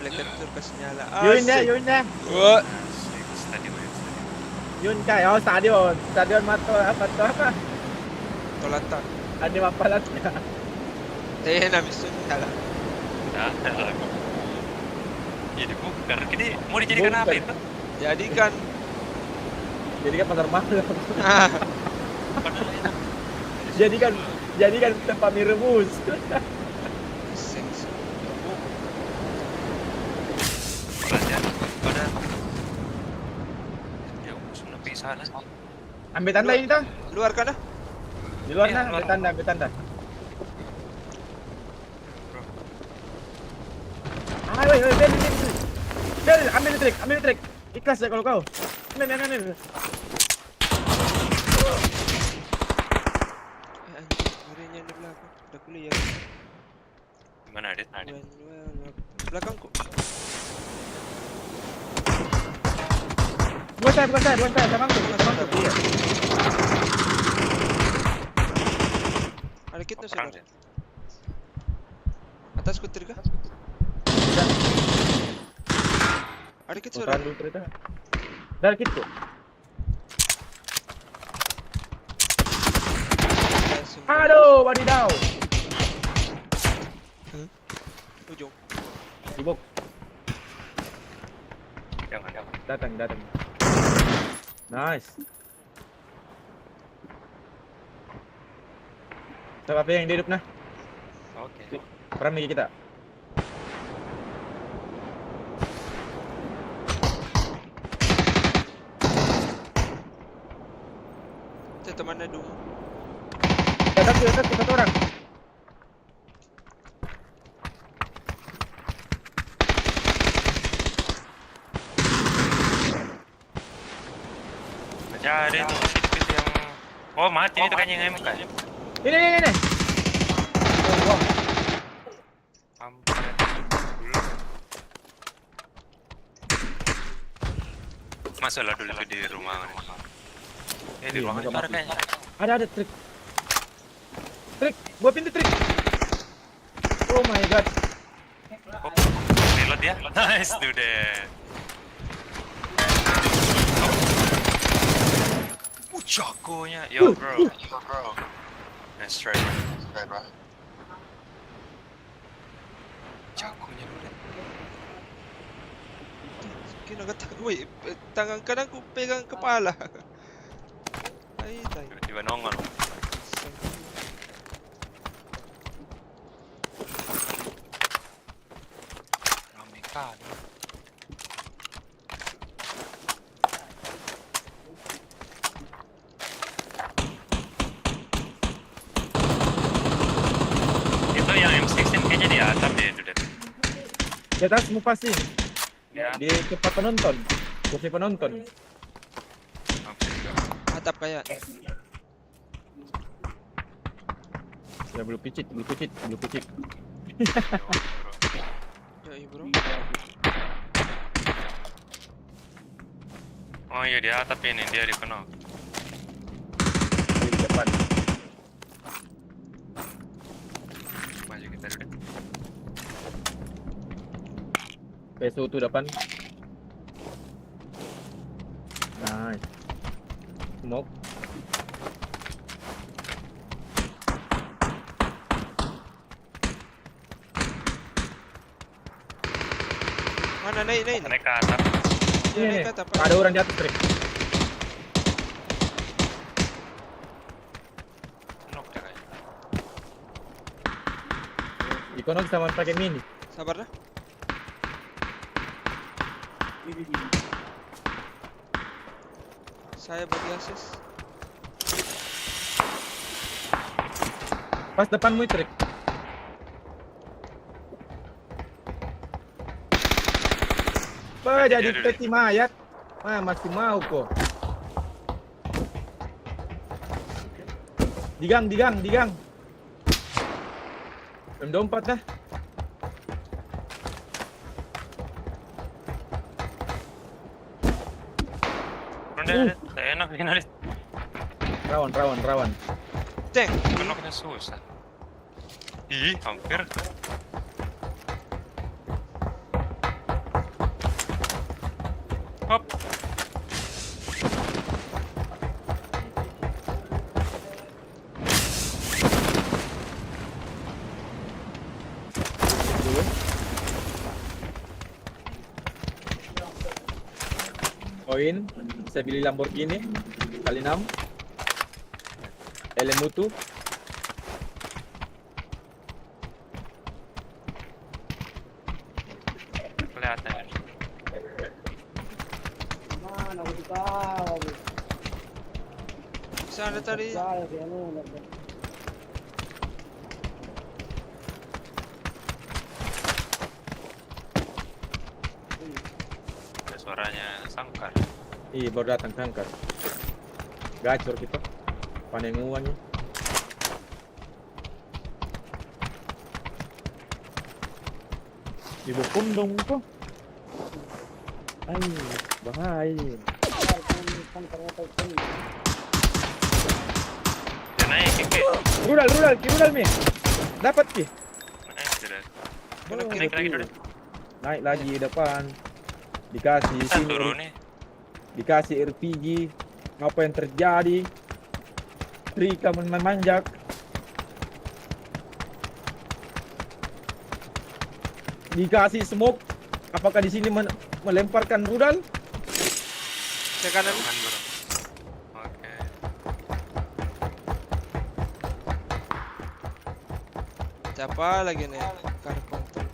Reflektor kasih nyala. Yun deh. Wah. Yun kay, stadion mato apa to apa? Tolatan. Ada mapalatnya. Namin sun nyala. Jadi bukan, ini mau dijadikan apa itu? Jadikan pasar malam. Padahal enak. Jadikan tempat mie rebus. seks. Pada ya sudah pisah lah. Ambil tanda ini tuh. Luar kan dah? Di luar Iya, nah, luar. ambil tanda. Woi, Bel, ambil trik. Ikhlas ya kalau kau. Ambil. Anjing, muridnya di belakang. Udah kuliah. Gimana Adit? Belakangku. Bukan saya, sama aku. Iya. Ada kita Perang, sih. Atas skuter kah? Ada kita sudah. Dulu cerita. Dari gitu. Aduh, wadidaw. Ujung. Sibuk. Jangan. Datang. Nice. Siapa yang di hidup nah? Oke. Peran lagi kita. Itu temannya dulu. Di atas satu orang. Ada itu sipit yang mati itu kan yang emang kan. Ini. Oh, wow. Hampir. Masuklah dulu di rumah. Di ruangan itu ada kayaknya. Ada trik. Buat pintu trik. Oh my god. Reload ya. Nice dude. Jagonya, yo bro. Nice try. Jagonya udah. Woi, tangan kananku pegang kepala. Ay, Tiba-tiba nongol. Rame kali. Itu yang M16 kayaknya di atap deh itu deh. Di atas mau pasti. Ya. Di tempat penonton. Kursi penonton. atap kayak. Ya belum picit. Ya bro. Oh iya dia atap ini, dia di penuh. Di depan. Maju kita dulu. PSU tuh depan. Nice. Smoke. Mana naik? Naik ke atap. Ya, Ini. naik ke atap. Ada orang di atas, Trik. Nok dia kayaknya. Ikono sama pakai mini. Sabar dah. Saya bagi asis. Pas depanmu, Trik. Jadi peti mayat. Masih mau kok. Digang. M24 dah. Udah, enak bikin alis. Rawan. Ceng. Kenoknya susah. Ih, hampir. Hop. Dulu. Koin, saya beli Lamborghini kali 6. Elemutu. Kelihatan. Mana aku tahu. Sana tadi. Saya dia anu. Ada suaranya sangkar. Ih, baru datang kanker. Gacor kita. Panenguannya. Ibu pundong kok. Ay, bahaya. Kan ternyata itu. Dia naik keke. Rudal mi. Dapat ki. Naik sudah. Mana kiri? Naik lagi dulu. Naik lagi depan. Dikasih Kita sini. turun nih. Dikasih RPG. Apa yang terjadi? Rika memanjak. Dikasih smoke. Apakah di sini melemparkan rudal? Ke kanan. Bukan bro. Oke. Siapa lagi nih? Karpenter.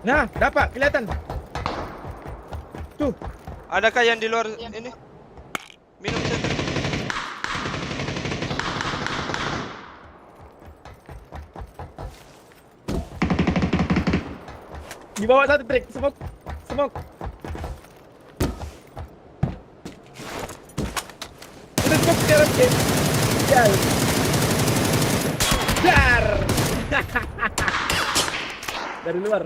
Nah, dapat kelihatan. Tuh, Adakah yang di luar ini? Minum saja. di bawah satu trik, smoke. Udah smoke sekarang Ki. Jal. Dar. Dari luar.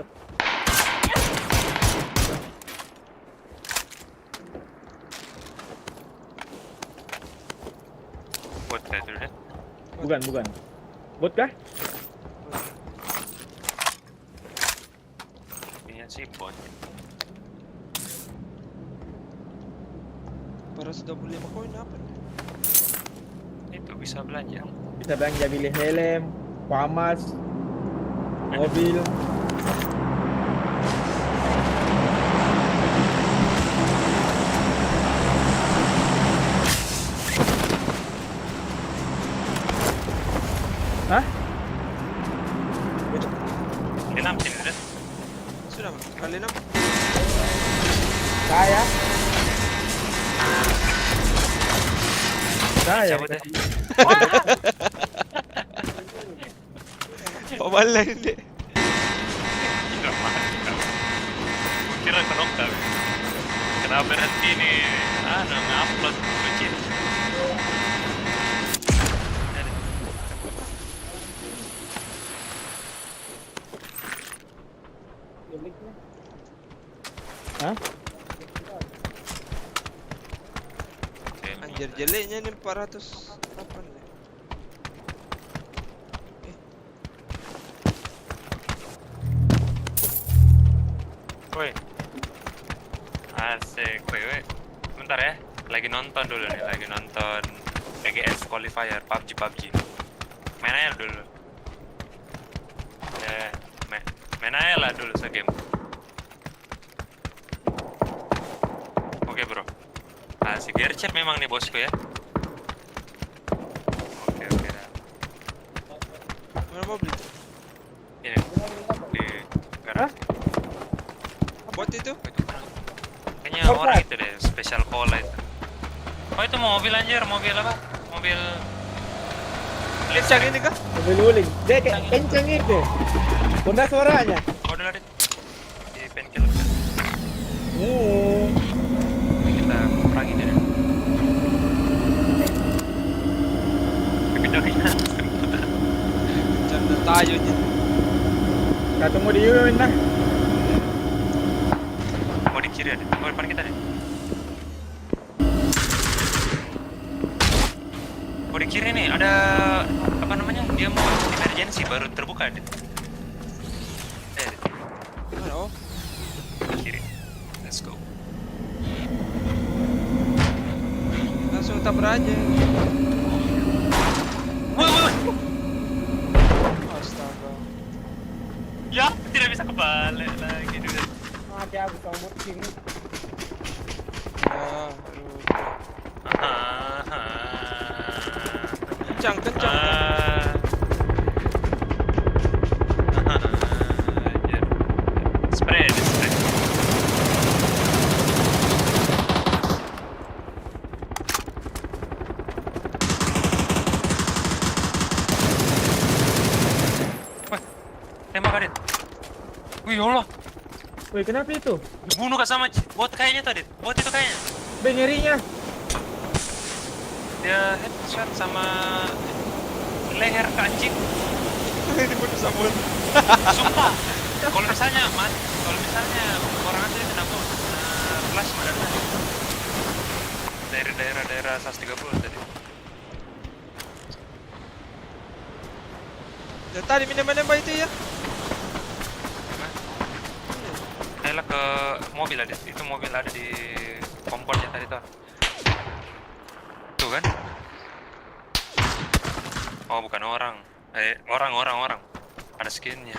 Buat saya dulu deh. Bukan. Bot kah? Ini sih bot. Para 25 koin apa nih? Itu bisa belanja. Bisa belanja beli helm, pamas, mobil. Hah? Ini 6 sini deh. Sudah Bang. Kali 6. Saya. Saya. Cabut deh. Pemalang ini. Tidak mantap. Gua kira kenok tapi. Kenapa berhenti nih? Nge-upload kecil. Hah? Anjir jeleknya nih 408 nih. Woi. Asik, woi. Bentar ya. Lagi nonton dulu nih, lagi nonton PGS qualifier PUBG. Main aja dulu. Ya, main aja lah dulu segame. Oke, bro. Asik, gercep memang nih bosku ya. Oke. Mana mau beli tuh? Ini di garasi. Bot itu? Kayaknya orang itu deh, special cola itu. Oh itu mobil anjir, mobil apa? Mobil Kencang ini kah? Mobil uling. Dia kayak kenceng itu. Bunda suaranya. Oh udah di bengkel kan. Kita perangin dia. Pindah-pindah. Canda tayo nya. Ketemu di Yuin lah. Mau di kiri ada. Oh depan kita deh. Oh di kiri nih ada apa namanya? Dia mau emergency baru terbuka deh. Mana oh? Di kiri. sabar aja. Woi. Astaga. Ya, tidak bisa kebalik lagi dulu. Ada aku kamu sini. Ya, aduh. Kencang, kencang. Spray. Wah, tembak Adit. Wih, ya Allah. Woi, kenapa itu? Dibunuh kah sama bot kayaknya tadi. Bot itu kayaknya. Ngerinya. Dia headshot sama leher ke anjing. Dibunuh Samuel. Sumpah. Kalau misalnya orang asli kena bom, plasma dan lain. Dari daerah 130 tadi. Ya, tadi menembak itu ya. Ayolah ke mobil ada. Itu mobil ada di kompornya tadi tuh. Tuh kan? Oh, bukan orang. Orang. Ada skinnya.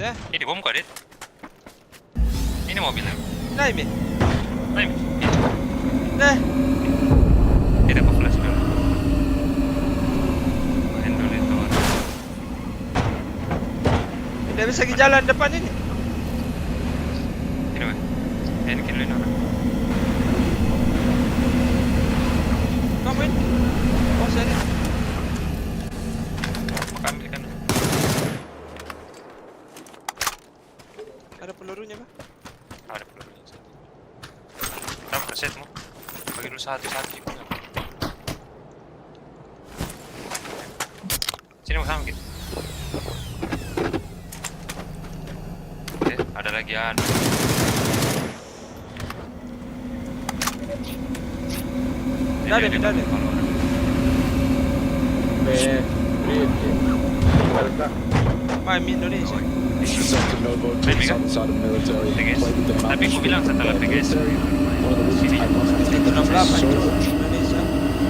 Ya, Ini bom kok, Dit? Ini mobilnya. nah ini. Nah, ini. Nah, Tidak ke flash dulu. Main dulu itu orang. tidak bisa ke jalan depan ini. Ini mah. Ini kiri ini orang. Kamu ini. Oh, sini. Mau ambil kan? Ada pelurunya, Pak. Ada pelurunya satu. Berapa persenmu? Bagi dulu satu. Sini mau sama gitu. Oke, ada lagi anu. Ada. Kalau orang. Main Indonesia. PGS. Tapi aku bilang setelah PGS. Sini. 168 Indonesia.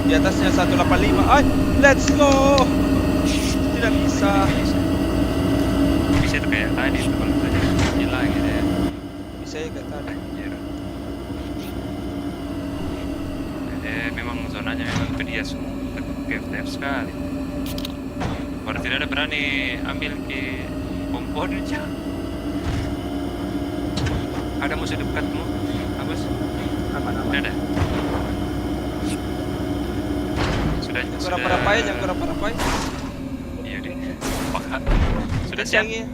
Di atasnya 185. Ay, let's go. Tidak bisa. Bisa itu kayak tadi itu kalau saja gila gitu ya. Bisa ya kayak tadi. Anjir. Memang zonanya memang ke dia semua. Ke FTF sekali. Baru tidak ada berani ambil ke komponennya. Ada musuh dekatmu, Agus? Aman. Ada. Sudah. Jangan rapai. Iya deh. Pakat. Sudah siap. Canggih.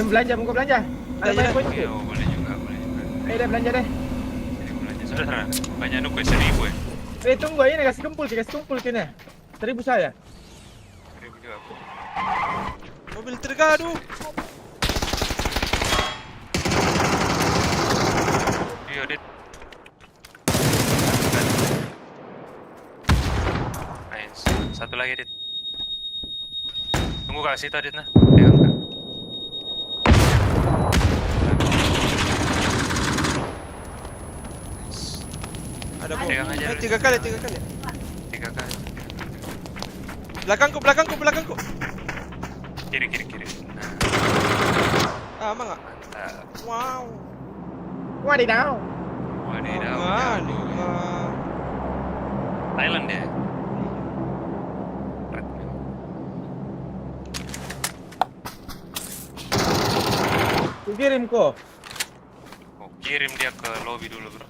Belanja, mau belanja. Ada Belanja. banyak poin. Iya, boleh juga. Ayo deh belanja deh. Ini belanja sudah. Banyak nuku 1000 ya. Tunggu ini kasih kumpul kini. 1000 saya. 1000 juga. Mobil tergadu. Iya, Dit. Nice. Satu lagi, Dit. Tunggu kasih tadi, Dit, nah. Dia angkat. Ada bom. Pegang aja dulu. 3 kali. 3 kali. Belakangku. Kiri. Nah, Aman nggak? mantap. Wow. Wadidaw. Wadidaw. Aman. Thailand ya. Red memang. Kirim kok. Oh, kirim dia ke lobby dulu, bro.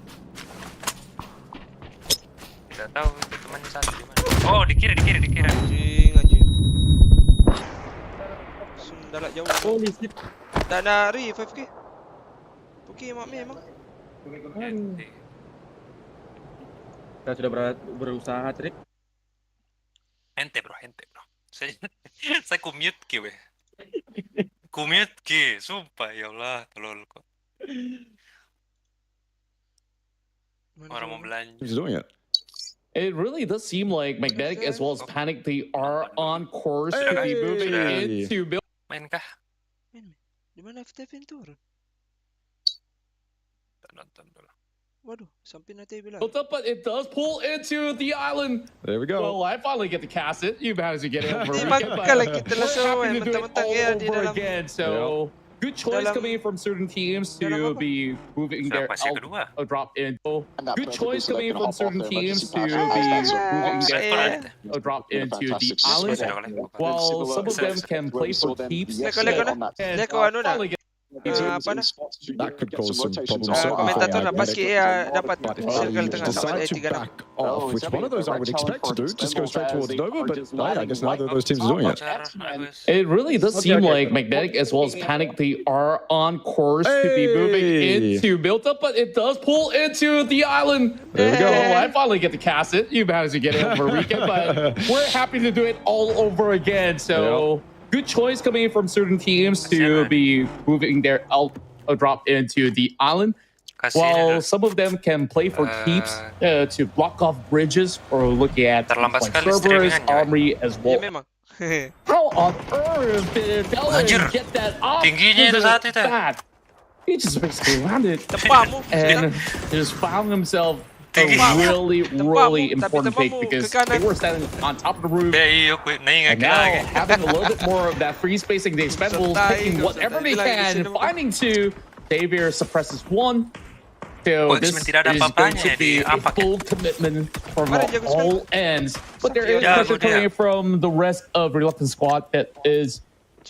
Tidak tahu itu temannya satu di mana. Oh, di kiri. Anjing. Sundalak jauh. Holy shit. Tak nak revive ke? Okey, mak memang. Kita sudah berusaha, Trik. Ente bro. Saya commute ke, weh. Commute ke, sumpah ya Allah, tolol kok. Orang mau belanja. He's doing it. It really does seem like Magnetic as well as Panic, they are on course to be moving into build. Main kah? Di mana FTF yang turun? Kita nonton dulu. Waduh, sampai nanti bilang. Built up, but it does pull into the island. There we go. Well, I finally get to cast it. You managed to get it over. Di Weekend, but magkala kita lang we're sa happy to do it mentang-mentang all kaya di over dalam. again. So good choice coming from certain teams to be moving their Siapa sih kedua? drop in. Good choice coming from certain teams to be Ah, moving their eh. drop into the island. While some of them can play for keeps. Leko na. Leko ano na. Apa na? That could cause some problems. Komentator na paski dapat circle tengah sama Decide to tiga na. back off, which one of those I would expect to do, just go straight towards Nova, but I guess neither of those teams are doing it. It really does seem like Magnetic as well as Panic, they are on course to be moving into built up, but it does pull into the island. There we go. Well, I finally get to cast it. You managed to get it over weekend, but we're happy to do it all over again. So good choice coming from certain teams to be moving their drop into the island. While some of them can play for keeps to block off bridges or look at like servers, armory as well. Ya memang. How on earth did Bellin get that off? Tingginya itu saat itu. He just basically landed Tepamu. and just found himself a really important pick because they were standing on top of the roof. And now having a little bit more of that free spacing, the Expendables taking whatever they can and finding two. Xavier suppresses one. So this is going to be a full commitment from all ends. But there is pressure coming from the rest of Reluctant Squad that is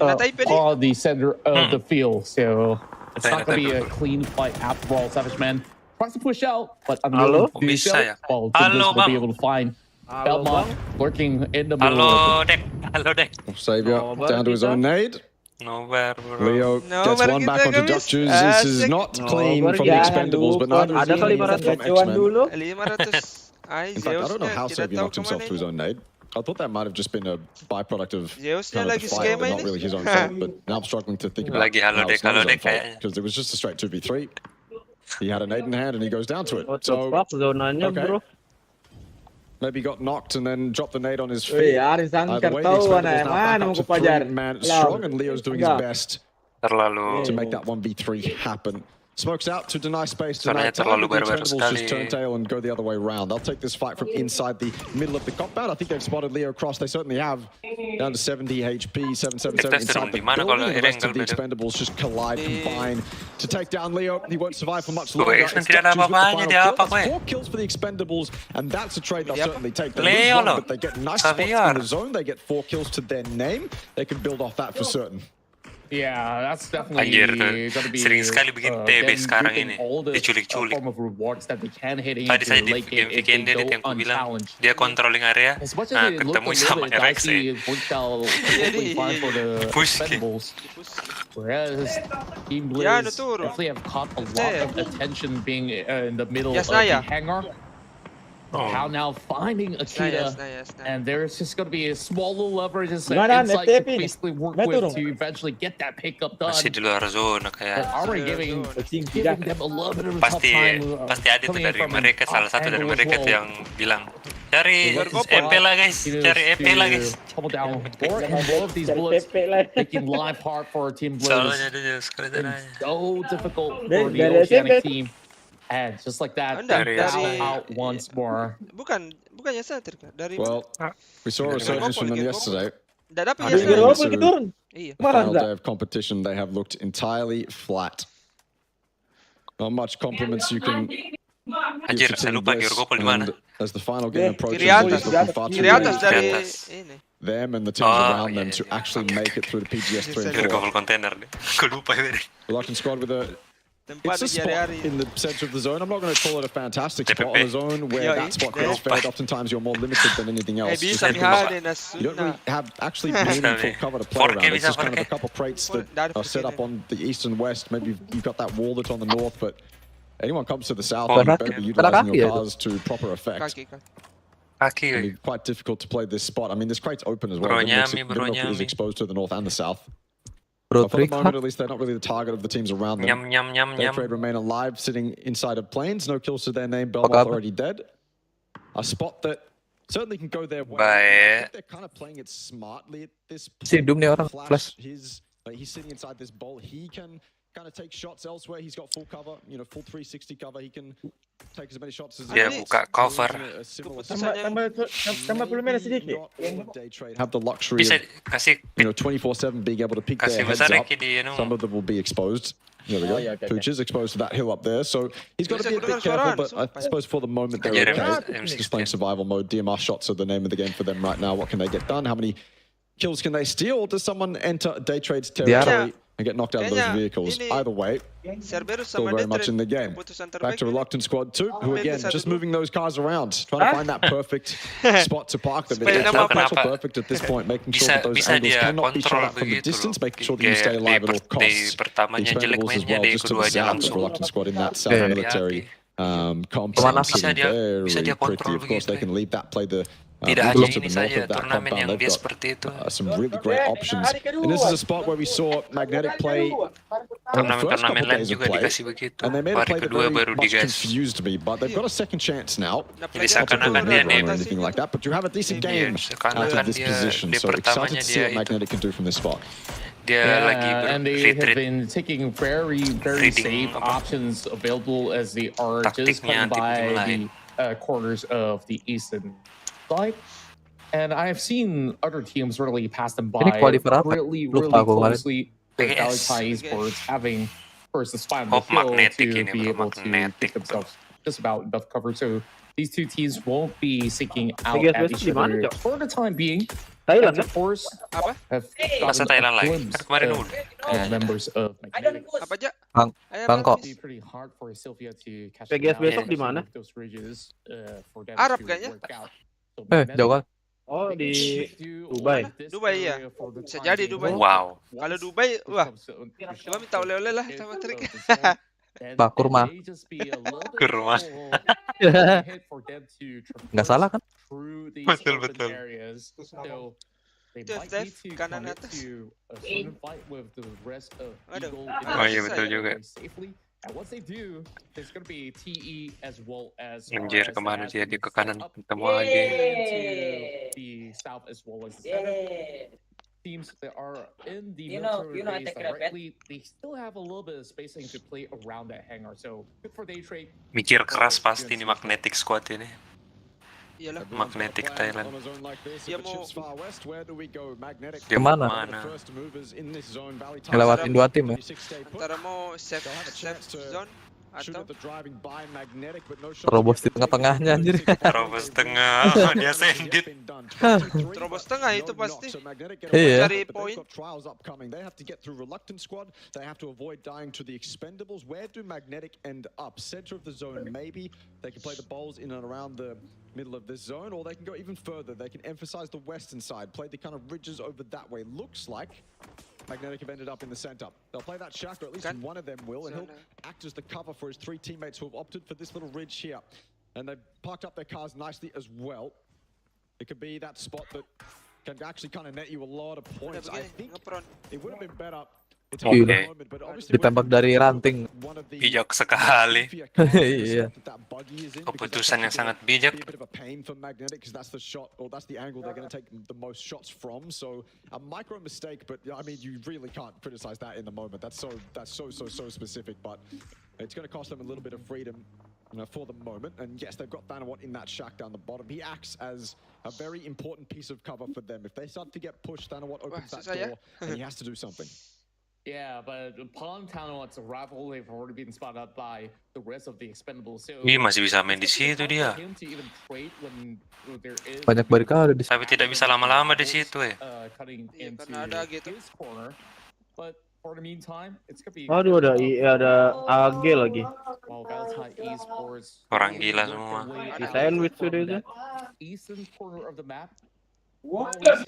on the center of the field. So it's not going to be a clean fight after all. Savage Man tries to push out, but unable to do so. Well, Timberlake will be able to find Belmont lurking in the middle. Halo, Dek. Xavier down to his own nade. Nowhere, bro. Leo gets one back onto Duckjuice. This is not clean from the Expendables, but neither is from X-Men. 500. Ay, In fact, I don't know how Zeusnya, Xavier tidak tahu knocked himself kemana to his ini. own nade. I thought that might have just been a byproduct of Zeusnya kind of lagi the fight, skema but not ini. really his own fault. But now I'm struggling to think about Lagi halo how Dek, it's not halo his own Dek fault, kayaknya. because it was just a straight 2v3. He had a nade in hand and he goes down to it. What the So fuck zonanya, okay. bro? maybe got knocked and then dropped the nade on his feet. Arisan The way the kartawan Expendables eh, now mana back mau up to ke pajar? three-man Lau. strong, and Leo's doing his Enggak. best Terlalu to make that 1v3 happen. Smokes out to deny space to Soalnya night time. terlalu The barbar Expendables sekali. just turn tail and go the other way around. They'll take this fight from inside the middle of the compound. I think they've spotted Leo cross. They certainly have. Down to 70 HP, 777 FTF inside the di mana building. kalau The rest of the Erengel beda? Expendables just collide, combine to take down Leo. He won't survive for much longer. X-Men It's tidak ada Duckjuice with the apa-apanya, final dia kill. apa, That's gue? 4 kills for the Expendables, and that's a trade they'll Dia apa? certainly take. They Leo lose one, loh. but they get nice spots in Xavier. the zone. They get 4 kills to their name. They can build off that for certain. Yeah, that's definitely Anjir tuh, gonna be sering sekali bikin TB them sekarang getting ini, all the diculik-culik. form of rewards that they can hit Tadi into saya the di late game game if they weekend edit go yang ku bilang unchallenged. dia controlling area, As much as nah it looked a ketemu little sama bit RX dicey, it worked out perfectly fine for the Push. Expendables. Whereas Team Ya, Blizz Nuturo. definitely have caught a lot of attention being in the middle Yes, of the Naya. hangar. How now finding Akita, Nice. and there's just going to be a small little leverage just Gimana, insight FTF to ini? basically work Betul with dong. to eventually get that pickup done. masih di luar zona But kayak. already giving them a little bit of a tough Pasti time. pasti ada tuh coming dari from an mereka, salah satu dari off mereka angle tuh as yang bilang cari well. EP lah guys, cari EP lah guys. Tumble down more and more of these bullets, Pepe lah. making life hard for Team Soalnya Blizz. dia sekali Been caranya. so difficult Dari- for the dari Oceanic SMP. team. And just like that, Anda, they bow dari- out once more. Bukannya Satir kan? Dari Well, we saw a resurgence from them yesterday. Enggak dapat Ada ya. yang Sir? ngomong. Gerobol turun. Iya. The Marah final enggak? day of competition, they have looked entirely flat. Not much compliments you can give Anjir, to saya Team lupa Blizz. Gergopol di mana. And as the final game approaches, Kiri atas. it's looking far too Kiri atas late dari Kiri atas. ini. them and the teams Oh, around them iya, to iya. actually make it through the PGS 3 and Biar 4. gol kontainer deh. Gue lupa ini. Reluctant Squad with a... Tempat It's a di spot hari-hari. in the center of the zone. I'm not going to call it a fantastic spot. TPP. On a zone where Yeah, that spot yeah. gets fed, oftentimes you're more limited than anything else. Eh Just bisa because mihari na you don't really sunna. have actually meaningful cover to play 4K around. It's bisa just kind of a 4K. couple crates that Dari are set 4K. up on the east and west. Maybe you've got that wall that's on the north, but anyone comes to the south, Oh, you better be utilizing kaki your ya itu? cars to proper effect. Kaki. Kaki. It'll be quite difficult to play this spot. I mean, this crate's open as well. Bro Vinox Nyami. is exposed to the north and the south. Bro, But for the moment, at least, they're not really the target of the teams around them. Nyam. Their trade remain alive, sitting inside of planes. No kills to their name. Belmont already dead. a spot that certainly can go their way. Baik. I think they're kind of playing it smartly at this point. Sidum nih orang, Flash. He's sitting inside this bowl. He can kind of take shots elsewhere. He's got full cover, full 360 cover. He can take as many shots as Dia buka cover. Tambah volume sedikit. Have the luxury Bisa of, kasih 24/7 being able to pick kasih their heads besar up. lagi di Some of them will be exposed. There we go. Pooch is exposed to that hill up there, so he's got to be a bit careful, but I suppose for the moment they're okay. Just playing survival mode. DMR shots are the name of the game for them right now. What can they get done? How many kills can they steal? Or does someone enter Day Trade's territory and get knocked out of those vehicles? Either way, still very much in the game. Back to Reluctant Squad 2, who again, just moving those cars around, trying to find that perfect spot to park them. It's not perfect at this point, making sure that those angles cannot be shot out from the distance, making sure that you stay alive at all costs. Expendables as well, just to the south of Reluctant Squad in that south military compound. Sitting very pretty. Of course, they can leave that, play the Tidak hanya to ini the north saja, of that turnamen compound. yang They've dia got seperti itu. some really great options. And this is a spot where we saw Magnetic play on the first couple Turnamen lain days of juga play, dikasih begitu. and they made a Hari play that kedua very baru much digas. confused me, but they've got a second chance now. Jadi seakan-akan dia Or anything like that, but you have a decent game out of this position, so excited to see what Magnetic can do from this spot. Dia lagi and they have retreat. been taking very Reading safe options available as they are just Taktiknya coming by tim-tim the corners of the eastern side. And I've seen other teams really pass them by Ini qualifier apa? really Lupa aku kemarin. closely. PGS. Valentine Esports having first the spine Oh, of the hill magnetic to ini, be bro, able to magnetic, pick themselves just about enough cover. So these two teams won't be seeking out PGS at each di mana, other Cok? for the time being. Thailand And of course, Apa? have Masa gotten Thailand a lagi? glimpse Kan kemarin of udah. members of Magnetic. Apa aja? Bangkok. It'd be pretty hard for Sylvia to catch PGS them besok out di mana? with those ridges, for them Arab to kayaknya. work out. So Jauh kan? Oh, di do Dubai. this Dubai, ya. area for the Bisa time jadi being. Dubai. Wow. Kalau Dubai, wah, Coba minta oleh-oleh lah sama Trik. Pak, kurma. Kurma. Nggak salah kan? Betul, betul. Itu FTF, kanan atas. Aduh. Oh iya, betul juga. And once they do, there's gonna be TE as well as Anjir, kemana dia? Dia ke kanan. Ketemu lagi. into the south as well as the center. Teams that are in the military base directly, they still have a little bit of spacing to play around that hangar. So good for day trade. Mikir keras pasti nih Magnetic Squad ini. Iyalah. Magnetic Thailand. Dia mau Dia Kemana? mana? Ngelewatin dua tim ya? antara mau safe zone atau Terobos di tengah-tengahnya anjir. Terobos tengah. Oh, dia sendit. terobos tengah itu pasti. Iya. Cari poin. They have to get through Reluctant Squad. They have to avoid dying to the Expendables. Where do Magnetic end up? Center of the zone, maybe. They can play the bowls in and around the middle of this zone, or they can go even further. They can emphasize the western side, play the kind of ridges over that way. Looks like Magnetic have ended up in the center. They'll play that shack, or at least one of them will, and he'll act as the cover for his three teammates who have opted for this little ridge here. And they've parked up their cars nicely as well. It could be that spot that can actually kind of net you a lot of points. I think it would have been better. Gila. Ditembak dari ranting. Bijak sekali. Iya. Keputusan yang sangat bijak. That's the angle they're going to take the most shots from. So a micro mistake, but I mean, you really can't criticize that in the moment. That's so specific, but it's going to cost them a little bit of freedom for the moment. And yes, they've got Thanawat in that shack down the bottom. He acts as a very important piece of cover for them. If they start to get pushed, Thanawat opens that door, and he has to do something. Yeah, but upon Tanawat's arrival, they've already been spotted by the rest of the Expendables. So Ih, masih bisa main di situ dia. Banyak barikade di Tapi tidak bisa lama-lama di situ ya. Karena ada gitu. But for the meantime, it's gonna be Aduh, ada AG lagi. Orang gila semua. Di sandwich sudah itu. Eastern corner of the map.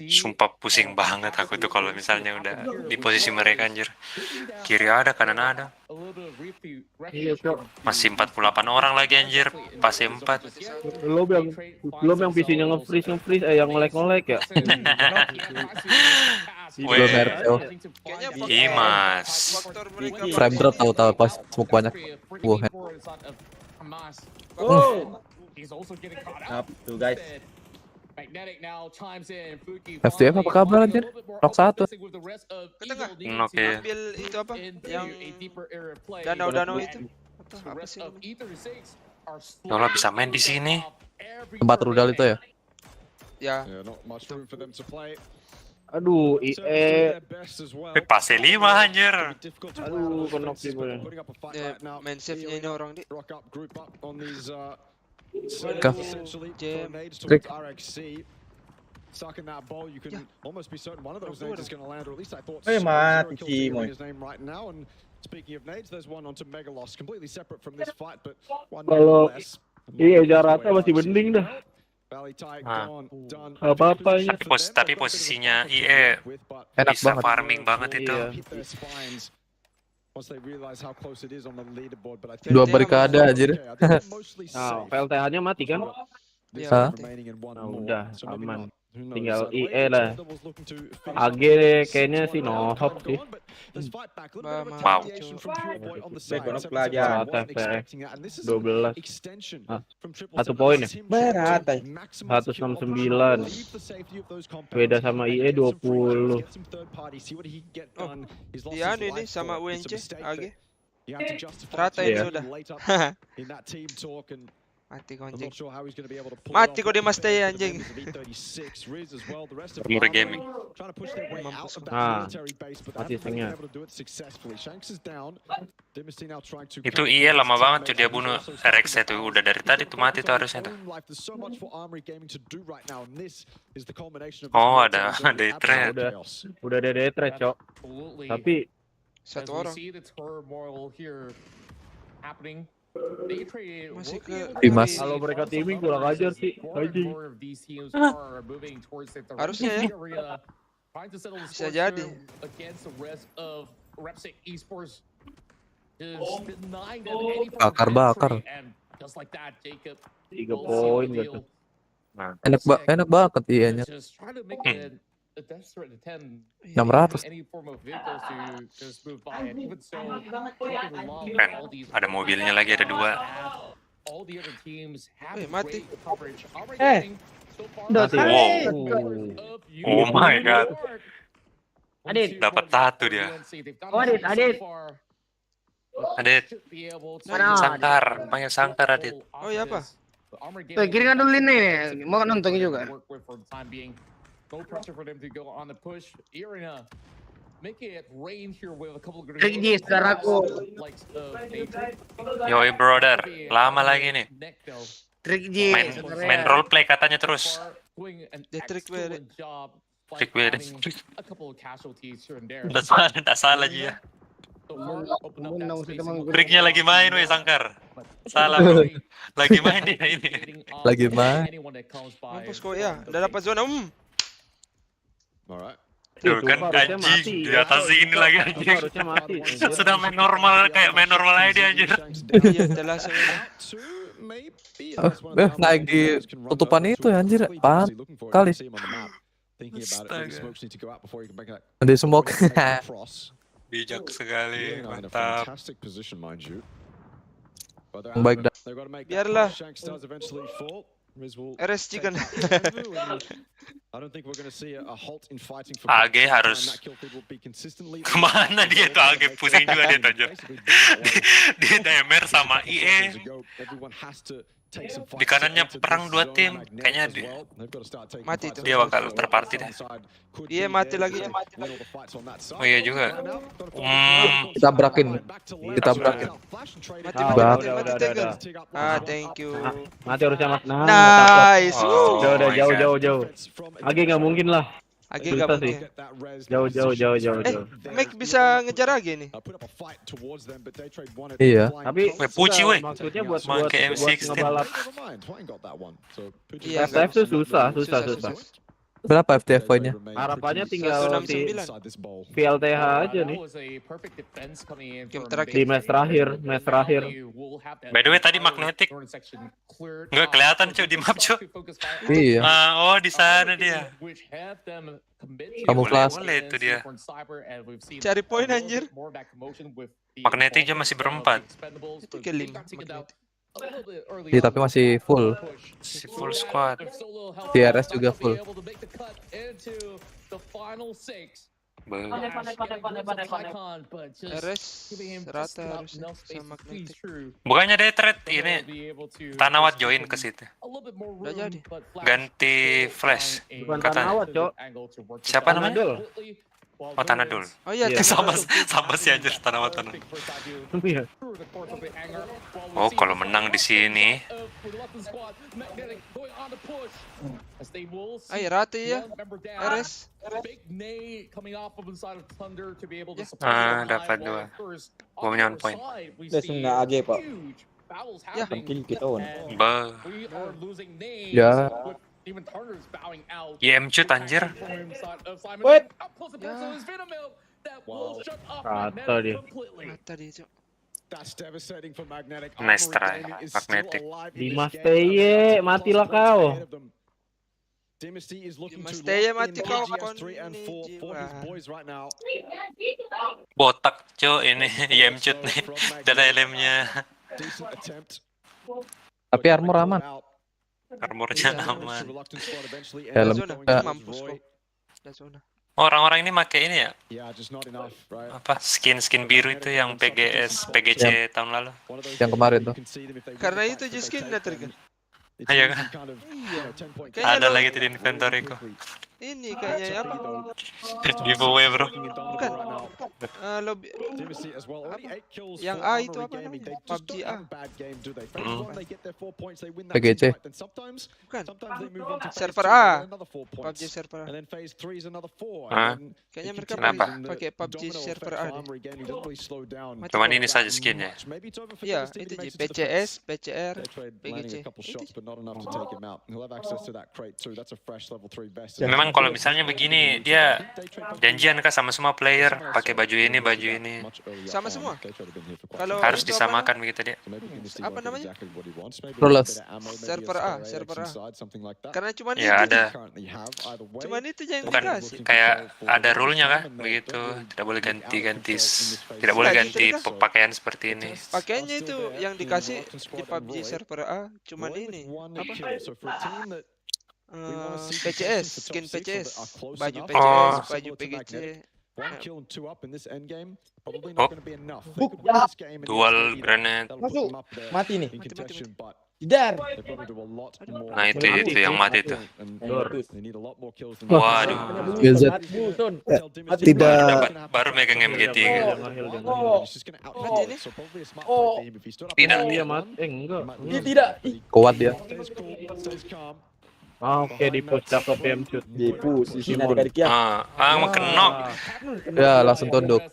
Sumpah pusing banget aku tuh kalau misalnya udah di posisi mereka anjir. Kiri ada, kanan ada. Masih 48 orang lagi anjir. Pasti 4. Belum yang PC-nya nge-freeze yang nge-lag ya. Belum RTO. Kayaknya Imas. faktor mereka Frame drop tahu-tahu pas smoke banyak. Wah. Oh. Up tuh guys. FTF apa kabar anjir? Knock 1. ke tengah. Oke. Ambil itu apa? Yang danau-danau itu. Apa sih? Kalau bisa main di sini. Tempat rudal itu ya? Ya. Yeah, not much room for them to play. Aduh, Certainly their best as well. Pase 5 anjir. Aduh, kenok sih gue. Putting up a fight Ya, right now. main save-nya ini orang di. Rock up, group up on these Kah? essentially Jam. grenades Trick. towards RXC. Stuck in that bowl, you can almost be certain one of those nades is going to land, or at least I thought. Eh, mati Zero si kills Moy. his name right now. And speaking of nades, there's one onto Megalos, completely separate from this fight, but one Kalau nonetheless. iya Jarata masih mending dah. Valley Tide Ah. gone, done. Apa-apanya. Tapi posisinya IE Enak bisa banget. farming banget itu. Iya. Hit their spines once they realize how close it is on the leaderboard, but I think 2 barikade anjir. okay, I think they're mostly Nah, safe. PLTH-nya mati kan? Ya, Hah? mati. Remaining in one Nah, more, udah, so maybe aman. not. Who knows? Tinggal Later, IE lah. Jordan was looking to finish AG off deh, the kayaknya six, sih one and a half nohop time sih. gone, but let's fight back. A little bit of a Wow. retaliation from Pure Boy on the Baik, side. kono 77 pelajar. wasn't expecting that, and this is an 12. extension Ah, from Triple 1 Seven. poin ya? Team Berat, to ay. maximize the kill 169. opportunity, leave the safety of those compounds, Beda sama and IE get some free kills, 20. get some third party, see what he can get Oh, done. He's lost Dia his ini life sama for it. It's a UNC mistake AG. that you have to justify Rata to ini yourself sudah. late up in that team talk, and Mati I'm konjing. not sure how he's going to be able to pull Mati it off. kok dia mas Compared Teh, to the anjing. members of E36, Riz as well, the rest of Murah Armory gaming. trying to push their way out of that Ah, military base, but mati haven't been setengah. able to do it successfully. Shanks is down. Dynasty now trying to Itu cover IE lama his banget tuh teammates, dia and bunuh he's also RX stuck in itu the udah dari tadi tuh mati tuh battle harusnya tuh. for his own life. There's so much for Armory Gaming to do right now, and this is the culmination of Oh, his ada military day zone. trade. Absolute chaos. Udah ada detre, Cok. Tapi Satu orang. Masih ke Dimas. kalau mereka timing kurang ajar sih. Anjing. Harusnya ya. Bisa jadi. Bakar-bakar. 3 poin gitu. Enak banget iya-nya. 600. Kan ada mobilnya lagi, ada 2. Mati. Mati. Oh my god. Adit. Dapat 1 dia. Oh, Adit. Adit. Sangkar, panggil Sangkar Adit. Oh iya apa? Tuh, kiringan dulu ini nih. Mau nonton juga. PGS saudaraku. Yoi brother, lama lagi nih. Trik J. Main roleplay katanya terus. Dia trik bere. Trik beda. Udah salah aja ya. Triknya lagi main weh Sangkar. Salah bro. Lagi main dia ini. Lagi main. Mampus kok ya. Udah dapat zona. Alright. Tuh kan anjing di atas ini lagi anjing. Harusnya mati. Sudah main normal kayak main normal aja dia anjir. Iya, telah semua. Naik di tutupan itu ya anjir. Apaan? Kali. Di smoke. Bijak sekali, mantap. Baik dah. Biarlah. RSG kan. AG harus kemana dia tuh AG pusing juga dia tuh anjir. Dia DMR sama IE. Di kanannya perang 2 tim, kayaknya Mati tuh. dia bakal terparty deh. Iya mati lagi. Oh iya juga. Kita brakin. Mati udah. Tegel. Ah, thank you. Mati harusnya Mas. Nah, Nice. Oh udah my God. jauh. Agi nggak mungkin lah. Agi Susah enggak sih. mungkin. Jauh. Mac bisa ngejar Agi nih. Iya. Tapi Weh, puci, weh. maksudnya buat Monkey M16. ngebalap Iya, FTF tuh susah. Berapa FTF poinnya? Harapannya tinggal di 169. VLTH aja nih. Game terakhir. Di match terakhir. By the way tadi magnetic nggak kelihatan cuy di map cuy. Iya. Oh di sana dia. Kamuflase. Boleh itu dia. Cari poin anjir. Magnetic aja masih berempat. Itu ke 5 magnetic. Iya, tapi masih full. Si full squad. TRS juga full. RS rata harusnya sama magnetic. Bukannya dia trade ini Tanawat join ke situ. Udah jadi. Ganti flash. Bukan Katanya. Tanawat, Cok. Siapa namanya? Tanadul. Oh Tanadul. Oh iya, sama si anjir Tanawat. Iya. Oh kalau menang di sini. Ayo rata ya. RS. Dapat 2. Gua punya 1 point. Nggak AG, Pak. Ya. Mungkin kita on. Ya. YM cut anjir. Wait. Rata dia. Rata dia, Cok. Nice try, Magnetic. Dimas TY, matilah kau. Dimas TY mati kau kon ini jiwa. Botak cuy ini YM cut nih. Dada LM-nya. Tapi armor aman. Armornya aman. Helm. Mampus kok. Udah zona. Orang-orang ini make ini ya? Apa skin biru itu yang PGS, PGC tahun lalu? Yang kemarin tuh. Karena itu aja skin udah trigger. Ayo kan? Kayaknya Ada lagi di inventoryku. Ini kayaknya apa? Giveaway bro. Bukan. Lobby. Yang A itu apa namanya? PUBG A. PGC. Bukan. Server A. PUBG server A. Kayaknya mereka pakai PUBG server A deh. Cuman ini saja skinnya. Iya, itu Ji. PCS, PCR, PGC. Memang kalau misalnya begini dia janjian kah sama semua player pakai baju ini Sama semua. Kalau harus disamakan begitu dia. apa namanya? Rules. Server A. Karena cuman Ya itu. ada. Cuman itu yang Bukan dikasih. kayak ada rule-nya kah begitu. Tidak boleh tidak boleh ganti pakaian seperti ini. Pakaiannya itu yang dikasih di PUBG server A cuman ini apa? PCS, skin PCS, baju PCS, baju PGC. Dual grenade. Masuk. Mati nih. Mati. Dar. Nah itu yang mati itu. Waduh. Tidak. Baru megang MG3. Mati ini. Oh. Tidak. Iya, Mat. Enggak. Dia tidak. Kuat dia. Oke, di push cakep PM shoot. Di push di sini adik-adik ya. Kenok. Ya, langsung tunduk.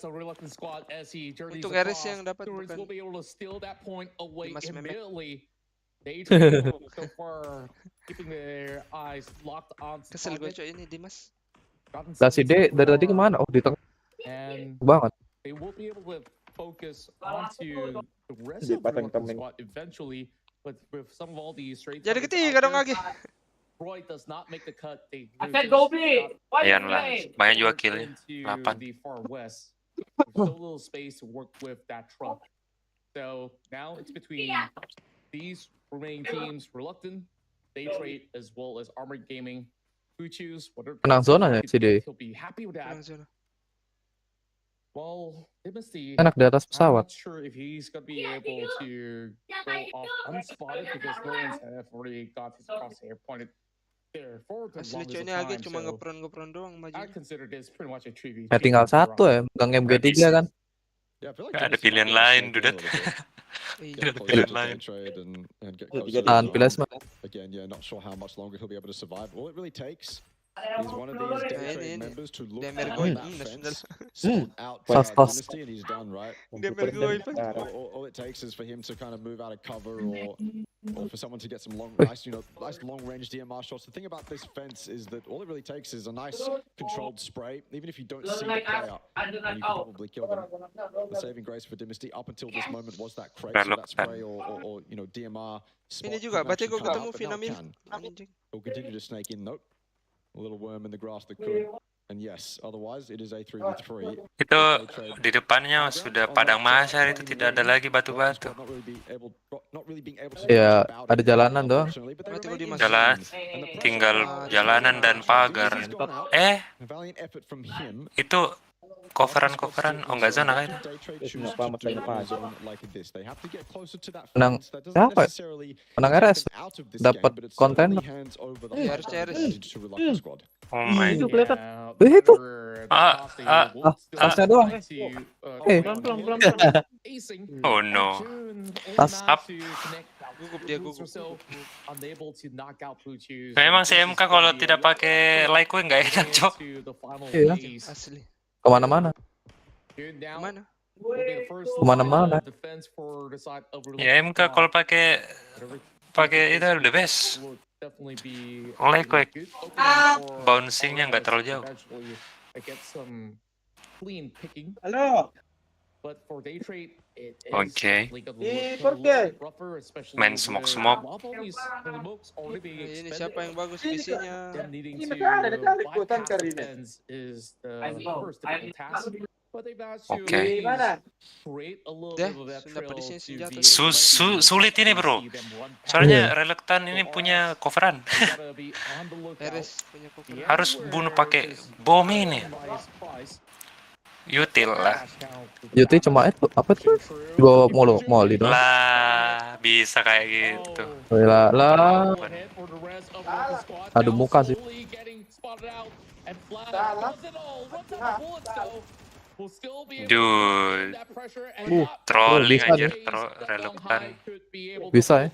Untuk RS yang dapat bukan Dimas Memek. Kesel gue coy ini Dimas. Kasih D dari tadi kemana? Oh, di tengah banget. Dipasang temen. Jadi ketiga dong lagi. Ayan lah. Banyak juga killnya. 8. Menang zona ya si D. Menang zona. Enak di atas pesawat. Asli coy ini agak cuma ngepron doang maju. Ya tinggal satu ya, megang MG3 kan. Gak ada pilihan lain, Dudet. Iya. Ada pilihan lain. Tahan pilas mah. He's one of these day ini, trade members to look Demer at Goy. that Nasional. fence, spot out Pas, pas. Dynasty, and he's done, right? Demer Goy. All it takes is for him to kind of move out of cover, or for someone to get some nice long-range DMR shots. The thing about this fence is that all it really takes is a nice controlled spray. Even if you don't see the player, and you can probably kill them. The saving grace for Dynasty up until this moment was that crate, so that spray or DMR spot. Ini juga, berarti gue ketemu But now Vinamil. can. Anjing. He'll continue to snake in. Nope. A little worm in the grass that could. And yes, otherwise it is a 3v3. Itu di depannya sudah padang mahsyar, itu tidak ada lagi batu-batu. Ya, ada jalanan doang. Berarti gue dimasuk. Jalan, tinggal jalanan dan pagar. Valiant effort from him. Itu coveran, oh nggak zona kan? Menang siapa? Menang RS. Dapat konten. Iya, harusnya RS. Oh my. Itu kelihatan. Itu. Tasnya doang. Oh no. Tas. Gugup dia, gugup. Memang CMK kalau tidak pakai like nggak enak, Cok. Iya. Asli. Kemana-mana. Kemana? Kemana-mana. Ya MK kalau pakai itu the best. Like bouncingnya nggak terlalu jauh. Halo. Oke. Main smoke. Ini siapa yang bagus visinya? Ini ada ikutan karina. Oke. Dah, sudah pedisnya senjata. Sulit ini bro. Soalnya Reluctant ini punya coveran. RS punya koper. Harus bunuh pakai bom ini. Util lah. Yuti cuma itu apa tuh? Dibawa moli doang. Lah, bisa kayak gitu. Lah. Aduh muka sih. Dude. Trolling bisa anjir, nih. Reluctant. Bisa ya?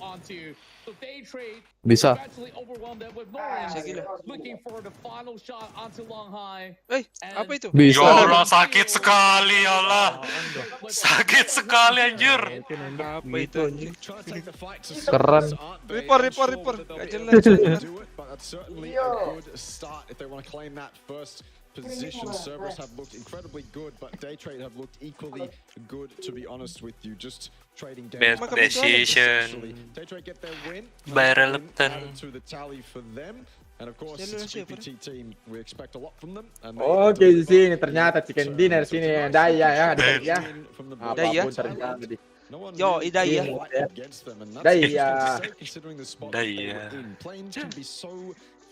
Bisa. Gila. Apa itu? Bisa. Ya Allah, sakit sekali ya Allah. Sakit sekali anjir. Apa itu? Keren. Report. Gak jelas. Position. Cerberus have looked incredibly good, but Daytrade have looked equally good, to be honest with you. Just trading down. Bad decision. Daytrade get their win. By Reluctant. To the tally for them. And of course, it's a PPT team. We expect a lot from them. Oke, di sini ternyata chicken dinner sini Daya ya, ya. Daya. Yo, Daya. Daya.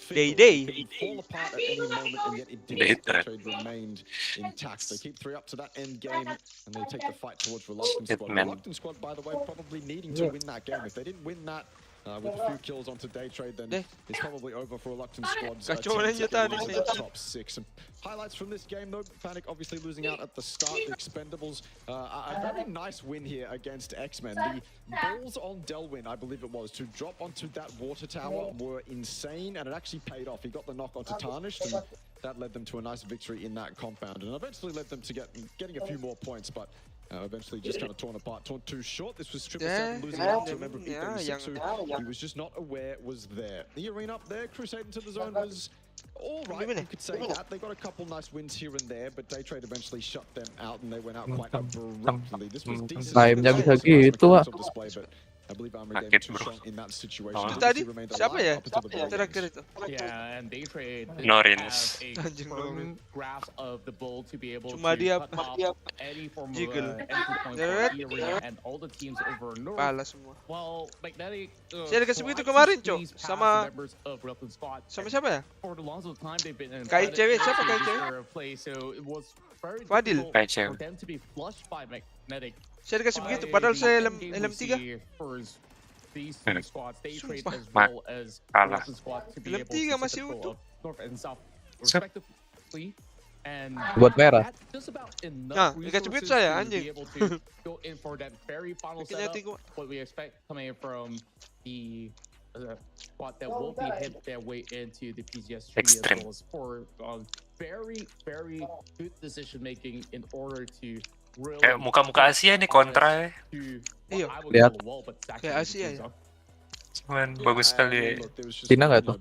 Day. Fall apart at any moment, and yet it did. Trade remained intact. They keep 3 up to that end game, and they take the fight towards Reluctant Squad. Reluctant Squad, by the way, probably needing to win that game. If they didn't win that with a few kills onto Day Trade, then it's probably over for Reluctant Squad's top 6. And highlights from this game, though, Panic obviously losing out at the start. The Expendables, a very nice win here against X-Men. The balls on Delwyn, I believe it was, to drop onto that water tower were insane, and it actually paid off. He got the knock onto Tarnished, and that led them to a nice victory in that compound, and eventually led them to getting a few more points, but eventually just kind of torn too short. This was 777 losing out to a member of E36 who he was just not aware was there. The arena up there, Crusade into the zone was alright, you could say that. They got a couple nice wins here and there, but Daytrade eventually shut them out, and they went out quite abruptly. This was decent. Time-nya bisa gitu, Pak. I believe Armageddon too strong in that situation. Itu tadi siapa ya? Terakhir itu. Norins. Cuma dia jiggle. Pala semua. Saya dikasih begitu kemarin, Cok. Sama siapa ya? Kain cewek, siapa kain cewek? Fadil. Kayak cewek. Saya dikasih begitu, padahal saya LM3. Kalah. LM3 masih utuh. Buat merah. Nah, dikasih begitu saya, anjing. Bikinnya tinggu. squad that will be hit their way into the PGS Extreme. for very good decision making in order to really Kayak muka-muka Asia nih kontra. Iya. Lihat. Kayak Asia ya. Cuman bagus sekali. Cina nggak tuh?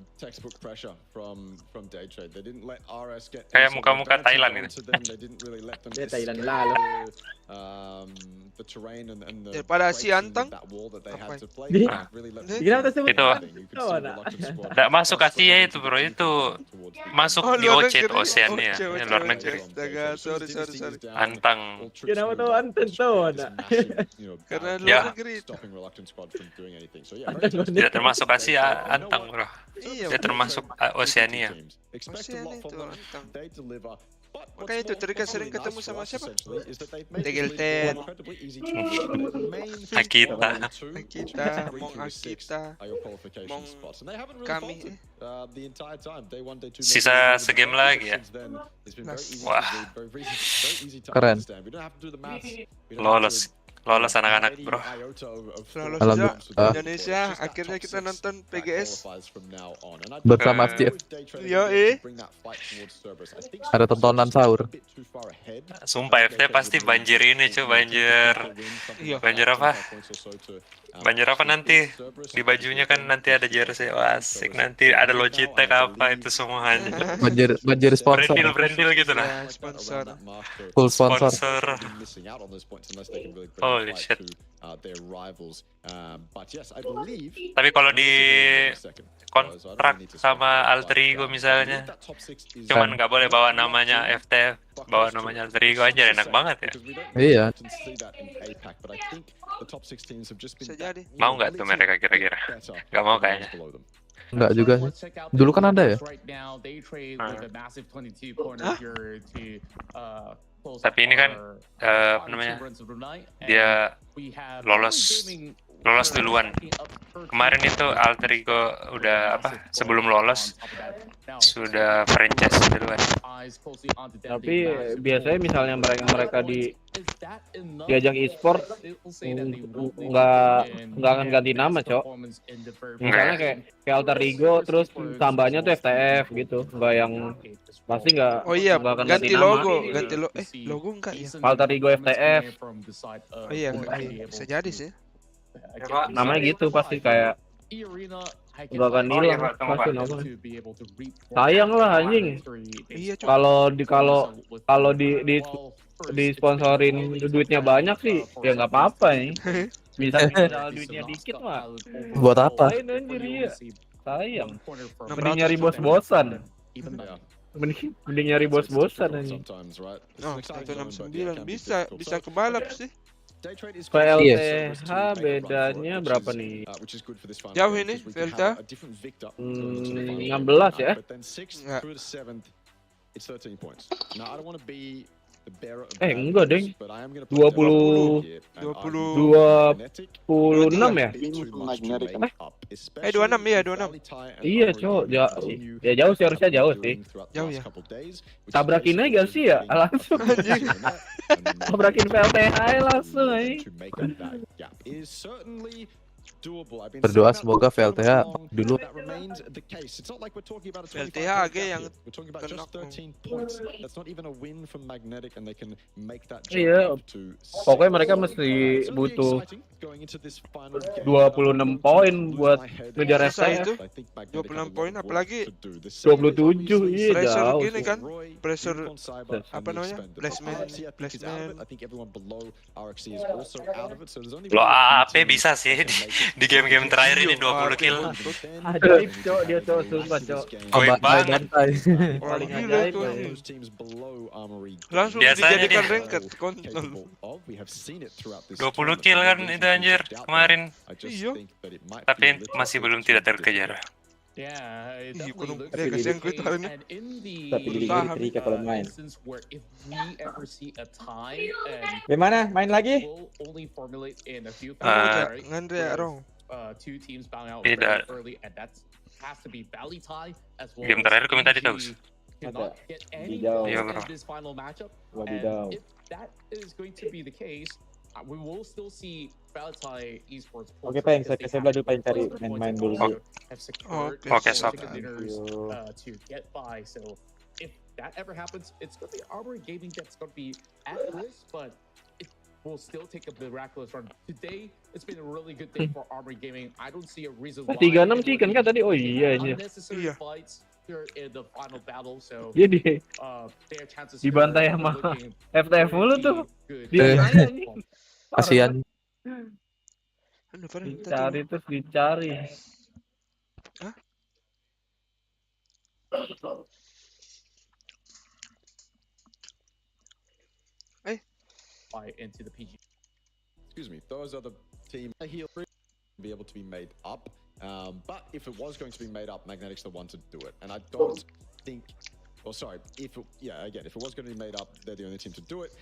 Kayak muka-muka Thailand itu. Dia Thailand lalu. Daripada si Antang. Kenapa sebut? Itu nggak masuk Asia itu bro, itu masuk di luar OC, negeri. Oceania, Oce, luar oce, negeri. astaga, sorry. Antang. Kenapa tahu Anton tuh? Karena Ya. luar negeri itu. Tidak termasuk Asia, Antang bro. Iya, Dia termasuk Oceania. Oceania itu Antang. Makanya itu Terika sering ketemu sama siapa? Tegelten, Akita. Mong Akita, Mong kami. Sisa segame lagi ya. Wah, Keren. lolos anak-anak bro. Lolos Alhamdulillah. juga Indonesia. Akhirnya kita nonton PGS. Bersama FTF. Yo Ada tontonan sahur. Sumpah FTF pasti banjir ini cuy, banjir apa? Banjir apa nanti? Di bajunya kan nanti ada jersey, wah, asik, nanti ada Logitech apa itu semuanya. Banjir sponsor. Brandil gitu lah. sponsor. Full sponsor. Holy shit. Tapi kalau di kontrak sama alter ego misalnya, cuman nggak boleh bawa namanya FTF, bawa namanya alter ego aja, enak banget ya. Iya. Bisa jadi. Mau nggak tuh mereka kira-kira? Nggak mau kayaknya. Enggak juga sih. Dulu kan ada ya. Tapi ini kan apa namanya? Dia lolos duluan. Kemarin itu alter ego udah apa? Sebelum lolos sudah franchise duluan. Tapi biasanya misalnya mereka di ajang e-sport nggak akan ganti nama, Cok. Misalnya kayak alter ego terus tambahnya tuh FTF gitu, nggak yang pasti nggak. Oh iya, nggak akan ganti nama. logo, logo enggak ya? Alter ego FTF Oh iya, bisa jadi sih. namanya gitu pasti kayak nggak akan hilang pasti nama. Sayang lah anjing. Iya, Cuk. Kalau di sponsorin duitnya banyak sih ya nggak apa-apa nih. Misalnya duitnya dikit mah Buat apa? lain anjir, iya. Sayang. Mending nyari bos-bosan. Mending nyari bos-bosan anjing. Oh, 169 bisa kebalap sih. VLTH bedanya berapa nih? Jauh ini VLTH. 16 ya? Enggak deng. 26 ya? 26 ya, 26. Iya, Cok. Ya jauh sih, harusnya jauh sih. Jauh ya. Tabrakin aja gak sih ya? Langsung. Tabrakin VLTH langsung aja. Berdoa semoga VLTH dulu. VLTH AG yang Iya, pokoknya mereka mesti butuh 26 poin buat ngejar susah FTF. itu. 26 poin apalagi 27, iya pressure jauh. gini kan. Pressure apa namanya? Placement. Lo AP bisa sih di game-game terakhir ini 20 kill. Ajaib, Cok, dia Cok, sumpah, Cok. Baik banget. Paling Gila ajaib. itu. anjing. Langsung Biasanya dijadikan dia- ranked kontol. 20 kill kan itu anjir kemarin. Iya. Tapi masih belum tidak terkejar. Ih, kurang kasihan gue itu hari ini. Tapi Paham. Terika kalau main. Gimana? Main lagi? Ngandre Arong. Tidak. Game terakhir kami tadi tahu. Ada. Di jauh. Iya bro. Wadidaw. we will still see Valentine Esports. Oke, Peng, saya dulu pengen cari main dulu. Oke, sob. To get by. So if that ever happens, it's going to be Armory Gaming that's going to be at risk, but it will still take a miraculous run. Today, it's been a really good day for Armory Gaming. I don't see a reason why. 36 sih kan tadi. Oh iya. Unnecessary fights here in the final battle. So Jadi their chances dibantai sama FTF mulu tuh. Kasihan. Dicari terus dicari. Hah? Into the PG. Excuse me, those are the teams here be able to be made up. But if it was going to be made up, Magnetic's the one to do it. And I don't think, well, sorry, if it was going to be made up, they're the only team to do it.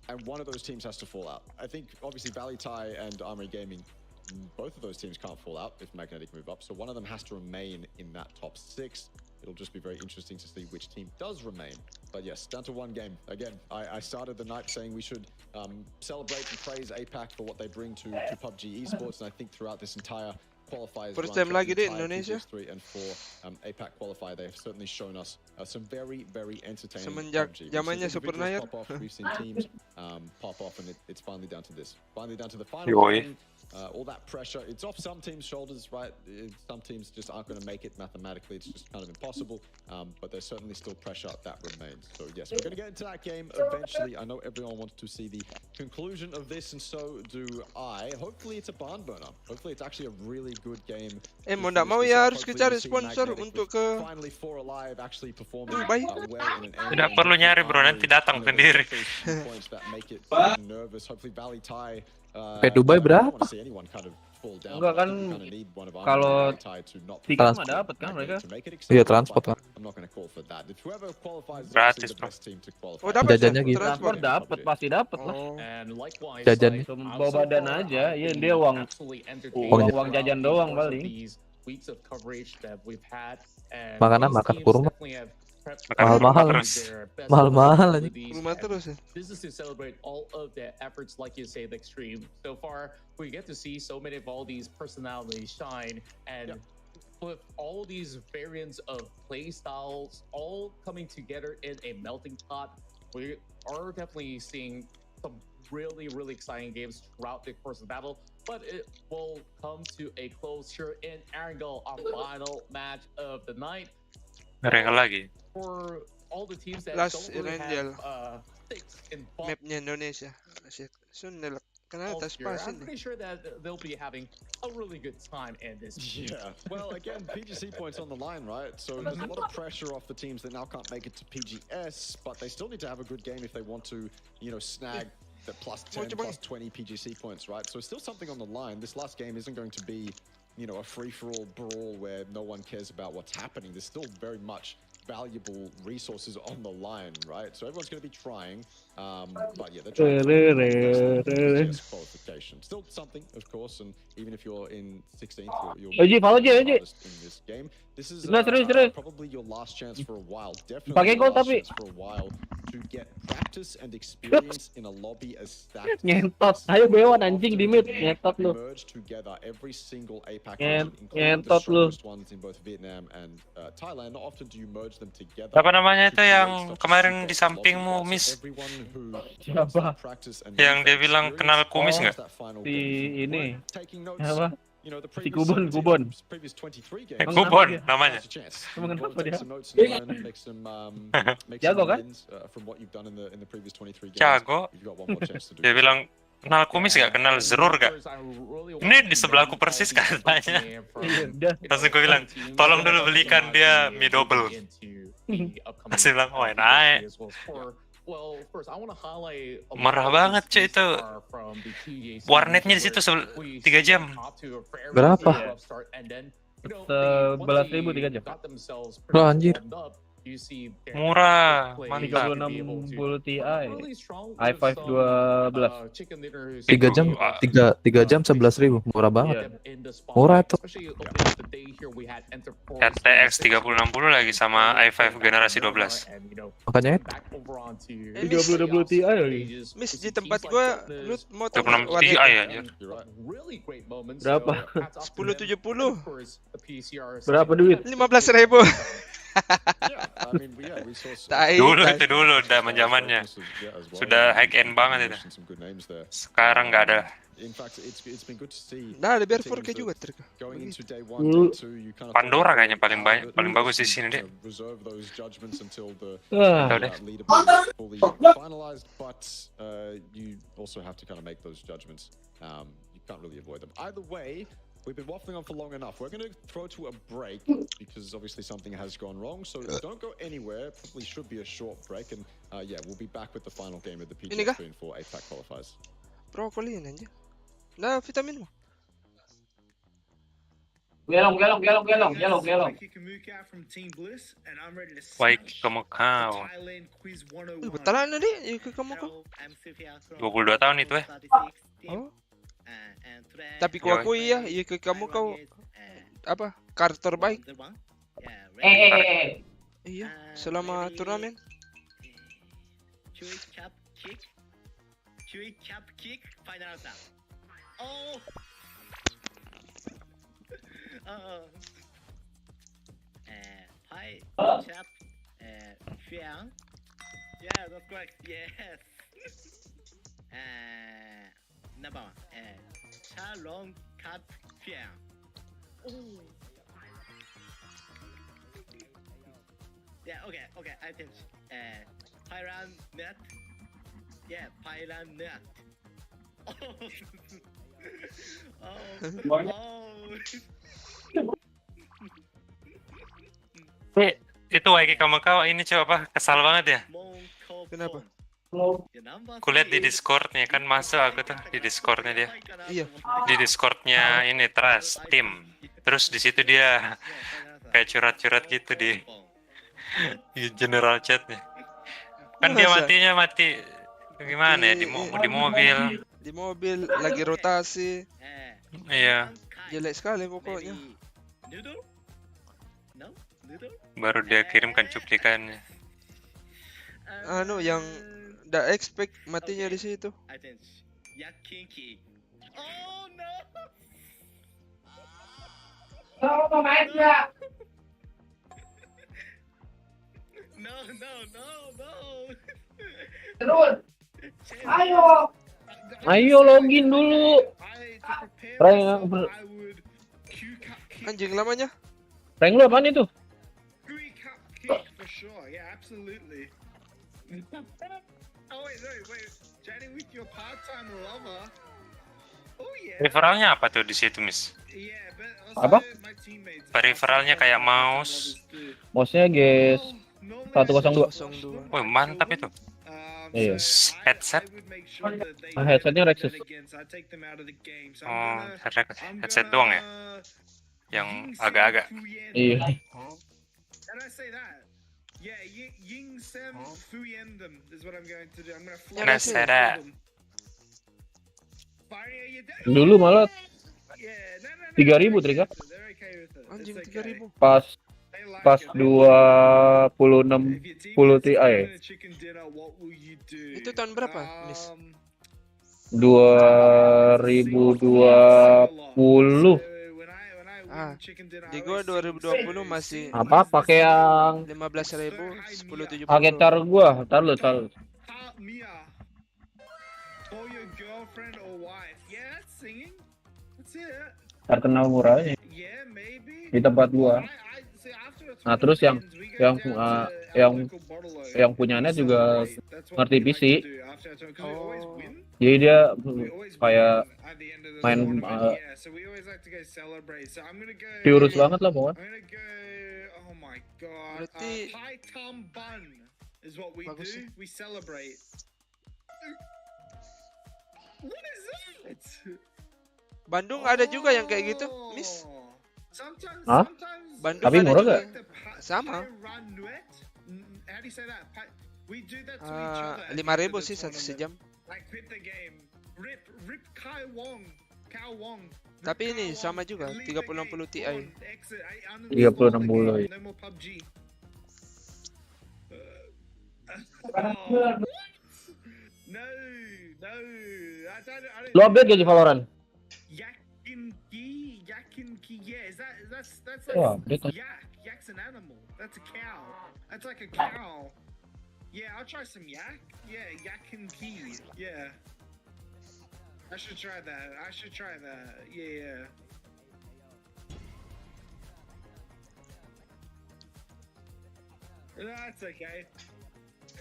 And one of those teams has to fall out. I think obviously Valentine and Armory Gaming, both of those teams can't fall out if Magnetic move up. So one of them has to remain in that top 6. It'll just be very interesting to see which team does remain. But yes, down to one game. Again, I started the night saying we should celebrate and praise APAC for what they bring to PUBG esports, and I think throughout this entire qualifiers first time lagi di Indonesia. 3 and 4 APAC qualifier, they have certainly shown us some very entertaining semenjak zamannya Super Nair. We've seen teams pop off, and it's finally down to this. Finally down to the final game. All that pressure, it's off some teams' shoulders, right? Some teams just aren't going to make it mathematically. It's just kind of impossible. But there's certainly still pressure that remains. So yes, we're going to get into that game eventually. I know everyone wants to see the conclusion of this, and so do I. Hopefully it's a barn burner. Hopefully it's actually a really good game. Mau nggak mau ya harus kita cari sponsor untuk ke Dubai. Tidak perlu nyari bro, nanti datang sendiri. Ke Dubai berapa? Enggak kan, kalau tiket mah dapat kan mereka? Iya, transport kan. Gratis bro. Oh dapat Jajannya gitu. Transport dapat, pasti dapat lah. Jajan. Bawa badan aja, ya dia uang jajan doang paling. Makan kurma. Mahal-mahal aja. Rumah terus ya. This is to celebrate all of the efforts, like you say, the extreme. So far, we get to see so many of all these personalities shine, and with all these variants of play styles all coming together in a melting pot, we are definitely seeing some really exciting games throughout the course of the battle. But it will come to a close here in Erangel, our final match of the night. Mereka lagi. For all the teams that Last don't really Erangel. have stakes involved. Mapnya Indonesia. Soon nila. Kenapa tas pasin? I'm pretty sure that they'll be having a really good time in this. Yeah. Well, again, PGC points on the line, right? So there's a lot of pressure off the teams that now can't make it to PGS, but they still need to have a good game if they want to, snag the plus 10, plus 20 PGC points, right? So still something on the line. This last game isn't going to be, a free-for-all brawl where no one cares about what's happening. There's still very much valuable resources on the line, right? So everyone's going to be trying, but yeah, they're trying to qualification. Still something, of course, and even if you're in 16th, you're in this game. This is probably your last chance for a while. Definitely your last chance for a while to get practice and experience in a lobby as stacked. Ngentot, ayo bewan anjing di mid, ngentot lu. Merge together every single APAC Ngentot region, including the strongest ones in both Vietnam and Thailand. Not often do you merge them together. Apa namanya itu yang kemarin di sampingmu, Miss? Siapa? Yang dia bilang kenal kumis nggak? Si ini. Apa? Si Kubon. Kubon namanya. Emang kenapa dia? Jago kan? Jago. Dia bilang kenal kumis nggak? Kenal zerur nggak? Ini di sebelahku persis katanya. Langsung gue bilang, tolong dulu belikan dia mie double. Masih bilang, oh enak. Marah banget cuy itu. Warnetnya di situ 3 jam. Berapa? 11.000 3 jam. Loh anjir. Murah, mantap. 3060 Ti, i5 12. 3 jam, 3 jam 11.000, murah banget. Murah tuh. FTX 3060 lagi sama i5 generasi 12. Makanya 3060 Ti lagi. Miss, di tempat gua lu mau 36 Ti anjir. Berapa? 1070. Berapa duit? 15.000. Dulu itu dulu zaman-zamannya. Sudah high end banget itu. Sekarang nggak ada. Nah, ada biar 4K juga trika. Pandora kayaknya paling bagus di sini deh. Tahu deh. We've been waffling on for long enough. We're going to throw to a break because obviously something has gone wrong. So don't go anywhere. Probably should be a short break. And yeah, we'll be back with the final game of the PGS 3 and 4 8-pack qualifiers. Brokoli aja. Nah, vitamin mo. Gelong. Baik kamu kau. Batalan na di, kamu kau. 22 tahun itu Oh. Tapi ku aku iya kamu kau apa karakter baik. Iya, selama turnamen. Cuy cap kick final attack. Oh. Pai cap Fiang. Yeah, that's correct. Yes. Number one. Long cut Fiang. Oh. Yeah, okay, I think Pyran net. Yeah, Pyran net. Itu Waiki kamu kau ini coba apa kesal banget ya? Kenapa? Kulihat di Discord-nya kan masuk aku tuh di Discord-nya dia. Iya. Di Discord-nya ini Trust Team. Terus di situ dia kayak curhat-curhat gitu di general chat-nya. Kan dia mati gimana ya di mobil. Di mobil lagi rotasi. Iya. Jelek sekali pokoknya. Baru dia kirimkan cuplikannya. Anu yang nggak expect matinya di situ. Terus. Ayo login dulu. Anjing lamanya. Rank lu apaan itu? Referralnya apa tuh di situ, Miss? Apa? Peripheralnya kayak mouse. Mouse-nya guys 102. Oh, mantap itu. Iya. Headset. Headsetnya Rexus. Oh, headset doang ya? Yang agak-agak. Iya. Dulu malah 3.000 Trika. Anjing 3.000. Pas 2060 Ti. Itu tahun berapa, Miss? 2020. Di gua 2020 masih apa pakai yang 15.000 1070. Pakai tar gua, tar lu. Terkenal murahnya di tempat gua. Nah terus yang punya net juga ngerti PC. Jadi dia kayak main diurus banget lah pokoknya. Berarti bagus sih. Bandung ada juga yang kayak gitu, Miss. Hah? Bandung tapi murah gak? Sama. how do you say that? We do that to each other. 5.000 sih satu sejam. Like quit the game. Rip Kai Wong. Tapi ini sama juga 3060 Ti. 3060. No more PUBG. No. I don't. Lo update gak di Valorant? Yakin ki. Yeah, that's Oh, like yak's an animal. That's a cow. That's like a cow. Yeah, I'll try some yak. Yeah, yakin ki. Yeah. I should try that. Yeah. No, it's okay.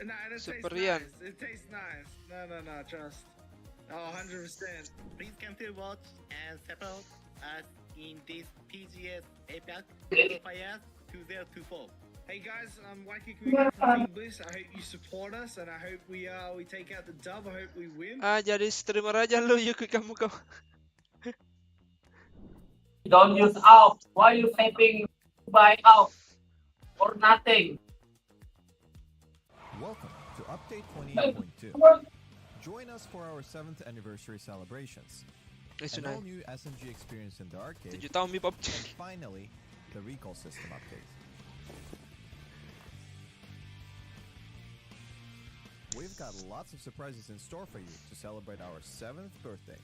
No, it tastes nice. It tastes nice. No, trust. Oh, 100%. Please come to watch and support us in this PGS APAC qualifiers 2024. Hey guys, Waikiki from Bliss. I hope you support us and I hope we take out the dub. I hope we win. Jadi streamer aja lu, yuk kamu. Don't use out. Why you typing buy out or nothing? Welcome to update 28.2. Join us for our 7th anniversary celebrations. An all-new SMG experience in the arcade. And finally, the recall system update. We've got lots of surprises in store for you to celebrate our 7th birthday.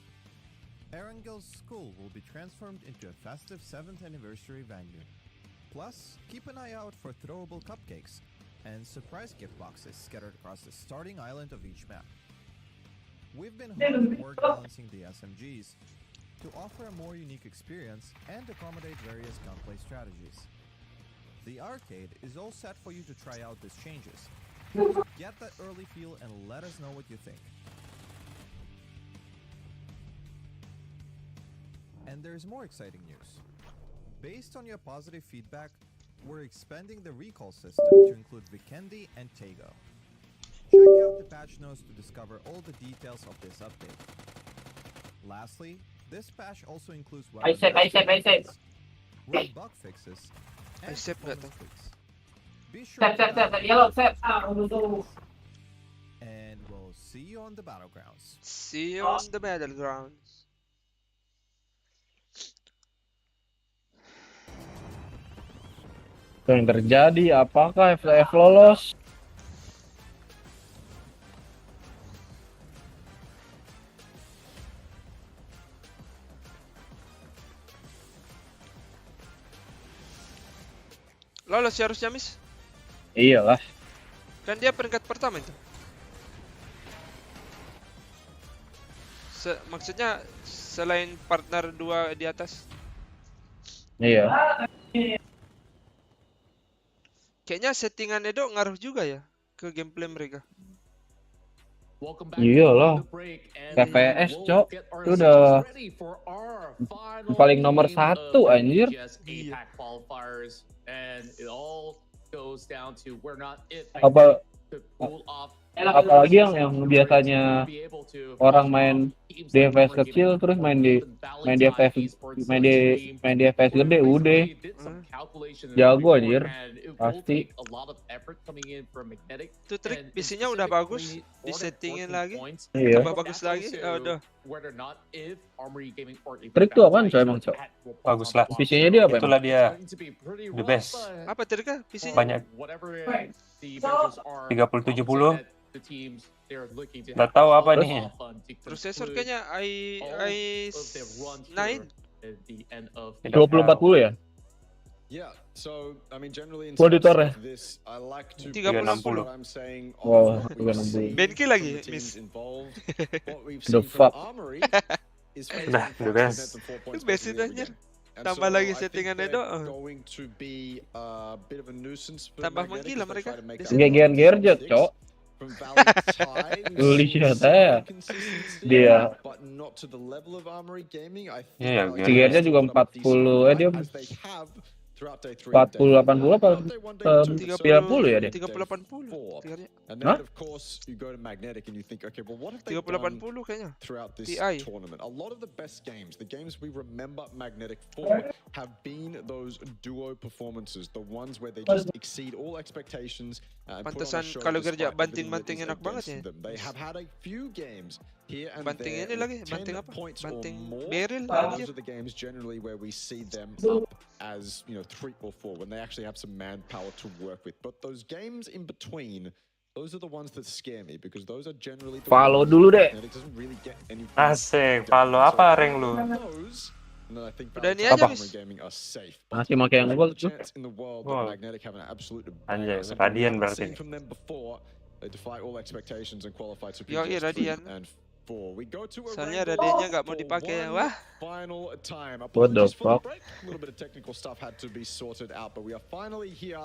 Erangel's school will be transformed into a festive 7th anniversary venue. Plus, keep an eye out for throwable cupcakes and surprise gift boxes scattered across the starting island of each map. We've been hard at work balancing the SMGs to offer a more unique experience and accommodate various gunplay strategies. The arcade is all set for you to try out these changes. Get that early feel and let us know what you think. And there's more exciting news. Based on your positive feedback, we're expanding the recall system to include Vikendi and Tego. Check out the patch notes to discover all the details of this update. Lastly, this patch also includes bug fixes and performance tweaks. Be sure and we'll see you on the battlegrounds. Yang terjadi, apakah FTF lolos? Lolos ya harusnya, Miss. Iyalah. Kan dia peringkat pertama itu. Maksudnya selain partner 2 di atas. Iya. Kayaknya settingan Edo ngaruh juga ya ke gameplay mereka. Iyalah. TPS, Cok. Itu udah paling nomor 1 anjir. Apalagi yang biasanya orang main di FPS kecil terus main di FPS gede udah jago anjir pasti. Itu trik PC-nya udah bagus, disettingin lagi, iya. tambah bagus lagi, udah. Trik tuh apaan coy emang cok? Bagus lah. PC-nya dia apa? Itulah dia the best. Apa triknya PC-nya? Banyak 3070. Nggak tahu apa nih. Prosesor kayaknya i9 2040 ya? Monitor ya? 360. Wow, 360. Benki lagi, Miss. The fuck. Udah, the best. Best itu anjir. Tambah lagi settingan Edo. Tambah menggila mereka. Gear cok. Lihat ya dia. Iya, Gearnya juga 40 dia throughout day 3 and 40 day 80 apa 30 ya dia? 30-80. And then of course you go to Magnetic and you think, okay, well what have they done 30-80 kayaknya. throughout this TI. tournament? A lot of the best games, the games we remember Magnetic for, have been those duo performances, the ones where they just exceed all expectations and put on a Pantesan show kalau despite kerja everything that banting-banting is enak banget against ya. them. They have had a few games here and Banting there ini lagi, with banting 10 apa? points Banting or more. barrel. Those are the games generally where we see them up as, 3 or 4 when they actually have some manpower to work with. But those games in between, those are the ones that scare me because those are generally the Follow ones dulu deh. that it doesn't really get anything Asik, done. Palo So apa if rank we lu? have those, then I think Udah ini Valentine aja, and Mis. Gaming are safe. Masih pakai yang gua The tuh. chance in the world Wow. that Magnetic have an absolute Anjay, banger, something we Radian haven't berarti. seen from them before. They defy all expectations and qualified to Yo, PGS 3 Radian. and 4. We go to a Soalnya rainbow Radiannya nggak mau for dipakai ya. one Wah. final time. What the Apologies for the fuck? break. A little bit of technical stuff had to be sorted out, but we are finally here.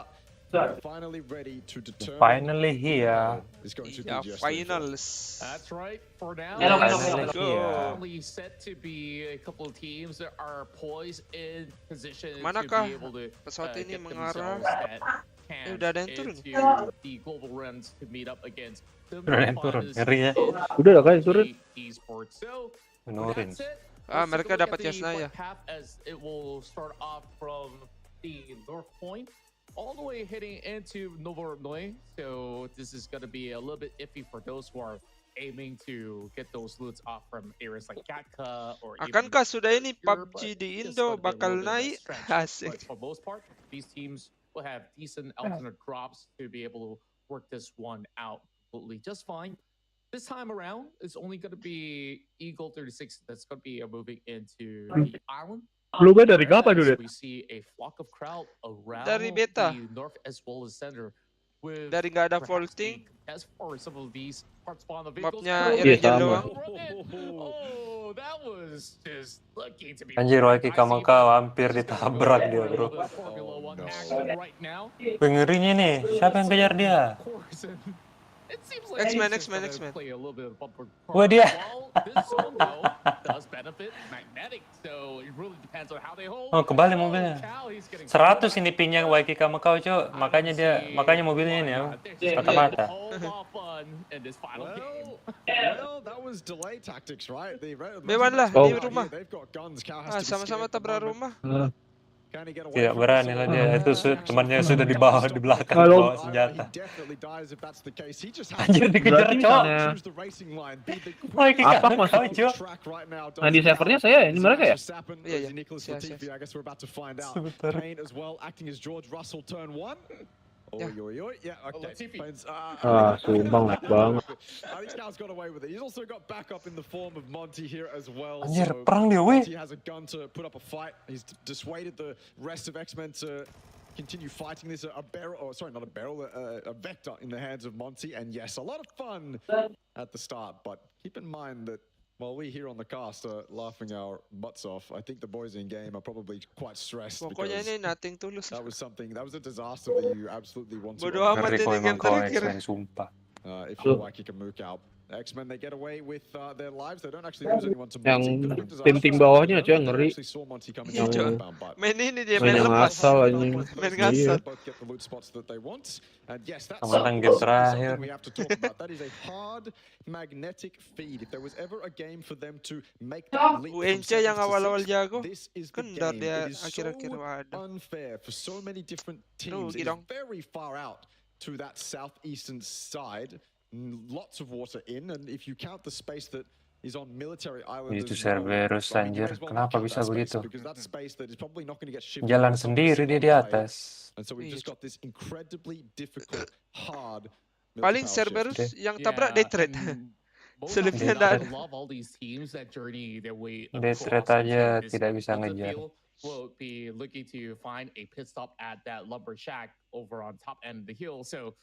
We are finally ready to determine Finally here. is going to Ya, PGS 3. finals. That's right. For now, Finally Go. here. only set to be a couple of teams that are poised in position Manakah to be able to pesawat ini get mengarah? themselves that chance udah ada yang turun. into the global runs to meet up against the Udah ada yang turun, finalists ngeri ya. in Udah kayak turun. esports. So, Menurin. with that said, Ah, let's mereka take a look dapat at the Yasnaya. flight path as it will start off from the North Point all the way heading into Novornoy. So this is going to be a little bit iffy for those who are aiming to get those loots off from areas like Gatka or even Akankah sudah ini Europe, PUBG but di it's Indo gonna be a bakal little bit of a naik? stretch. Asik. But for most part, these teams will have decent alternate drops to be able to work this one out completely just fine. This time around, it's only going to be Eagle 36 that's going to be moving into the island. Lupa dari kapan As dulu? we see a flock of crowd around Dari beta. the north as well as center. With Dari nggak ada perhaps vaulting. a test for some of these parts spawn the vehicles. Mapnya Iya, Iranger sama. doang. Oh, that was just lucky to be. Anjir, Waiki Kamaka hampir ditabrak dia, bro. Wih, ngerinya nih, siapa yang kejar dia? X-Men. Wah, dia. Oh, kembali mobilnya. 100 ini pinnya Waiki Kamaka, cok. Makanya mobilnya ini ya. Mata-mata. Well, that was delay tactics, right? Bewan lah Oh. di rumah. They've got guns. Cal Ah, has to be sama-sama scared at the tabrak moment. rumah. Can he get away Tidak from berani this? lah dia. Itu temannya sudah di bawah, di belakang, Halo. bawa senjata. He definitely dies if that's the case. He just has Anjir, to dikejar Berarti cowok. misalnya choose the racing line, be the Waiki Apa Kamaka, maksud- cok. track right now. Nah di servernya saya ini mereka ya? Iya, iya. Nicholas Siap, Latifi, siap. I guess we're about to find out. Sebentar. Payne as well, acting as George Russell turn 1. Yeah. Yeah, okay. Latifi. Payne's, Ah, sumbang lag banget. I think Cal's got away with it. He's also got backup in the form of Monty here as well. Anjir, so perang dia, weh. Monty has a gun to put up a fight. He's dissuaded the rest of X-Men to continue fighting this. A barrel, or sorry, not a barrel, a vector in the hands of Monty. And yes, a lot of fun at the start. But keep in mind that while we here on the cast are laughing our butts off, I think the boys in game are probably quite stressed Pokoknya because ini nothing tulus. that was a disaster that you absolutely want to Bodoh amat Ngeri ini kok game emang kau terakhir. X-Men, sumpah. if you're Waiki can mook out. X-Men, they get away with their lives. They don't actually lose anyone to Yang Monty. Could have been tim-tim disastrous. bawahnya, I cuy, don't think ngeri. they actually saw Monty coming Iya, down cuy. inbound, but Main ini dia, Main main yang lepas. asal, anjing. Main Iya. ngasal. both get the loot spots that they want. And yes, that's Kemarin game something terakhir. we have to talk about. That is a hard magnetic feed. If there was ever a game for them to make that leap from UNC 7 yang to awal-awal 6, jago, this is the kendar game. dia It is akhir-akhir so ada. unfair for so many different teams. Rugi It is dong. very far out to that southeastern side. Lots of water in, and if you count the space that is on military island Itu as well, Cerberus, I mean, you anjir. may as well Kenapa count bisa that space, begitu? because that's space that is probably not going to get shifted Jalan once on sendiri dia di supply. atas. And so we've just got this incredibly difficult, hard Paling military power Cerberus shift. yang tabrak Death Threat. Selebihnya nggak ada. Death Threat aja tidak bisa ngejar. Will be looking to find a pit stop at that lumber shack over on top end of the hill. So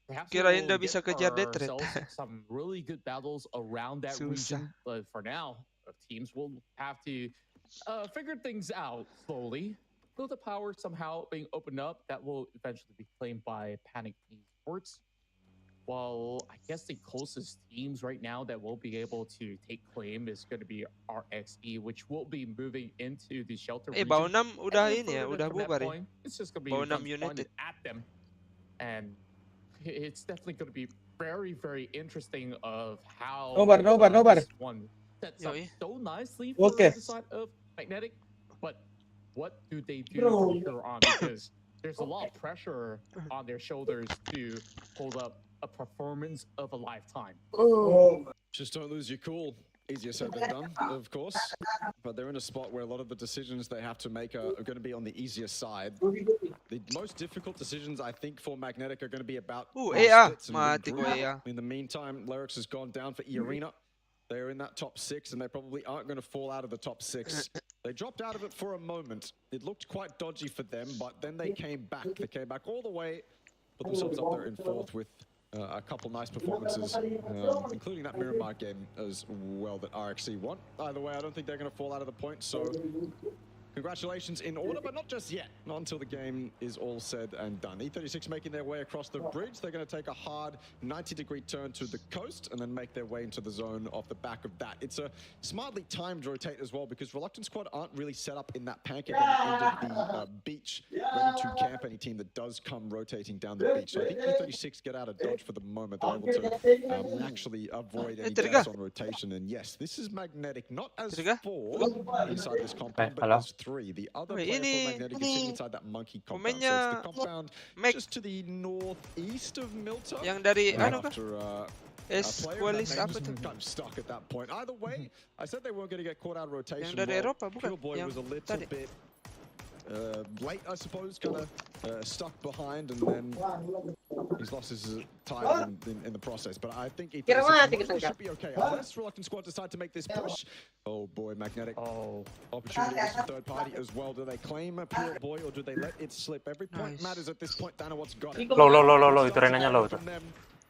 perhaps Kirain we'll dah bisa get kejar Death Threat. ourselves some really good battles around that Susah. region. But for now, teams will have to figure things out slowly. Will the power somehow being opened up, that will eventually be claimed by Panic Esports. Well, I guess the closest teams right now that will be able to take claim is going to be RXE, which will be moving into the shelter region. Baunam udah ini ya, udah bubar ya. It's just going to be Baunam United at them, and it's definitely going to be very, very interesting of how Nobar. this one sets up so nicely for the side of Magnetic, but what do they do from here on? Because there's a lot of pressure on their shoulders to hold up a performance of a lifetime. Just don't lose your cool. Easier said than done, of course. But they're in a spot where a lot of the decisions they have to make are going to be on the easier side. The most difficult decisions, I think, for Magnetic are going to be about splits and in the meantime, Lyrics has gone down for E-Arena. They're in that top 6, and they probably aren't going to fall out of the top 6. They dropped out of it for a moment. It looked quite dodgy for them, but then they came back. They came back all the way, put themselves up there in 4th with a couple nice performances, including that Miramar game as well that RXC won. Either way, I don't think they're going to fall out of the point, so congratulations in order, but not just yet. Not until the game is all said and done. E36 making their way across the bridge. They're going to take a hard 90-degree turn to the coast and then make their way into the zone off the back of that. It's a smartly timed rotate as well because Reluctant Squad aren't really set up in that pancake on the end of the beach, ready to camp any team that does come rotating down the beach. So I think E36 get out of dodge for the moment. They're able to actually avoid any deaths on rotation. And yes, this is Magnetic, not as 4 inside this compound, but as 3. The other player for Magnetic is sitting inside that monkey compound. So it's the compound just to the northeast of Milton. Yang dari after kind of stuck at that point. Either way, I said they weren't going to get caught out of rotation. Yang dari Eropa bukan? Boy was a little bit late, I suppose, kind of stuck behind, and then he's lost his time in the process. But I think it should be okay. Unless Reluctant Squad decide to make this push. Oh boy, Magnetic. Opportunity for third party as well. Do they claim a Pure Boy or do they let it slip? Every point matters at this point. Dana, what's got it? Low, itu Renanya low.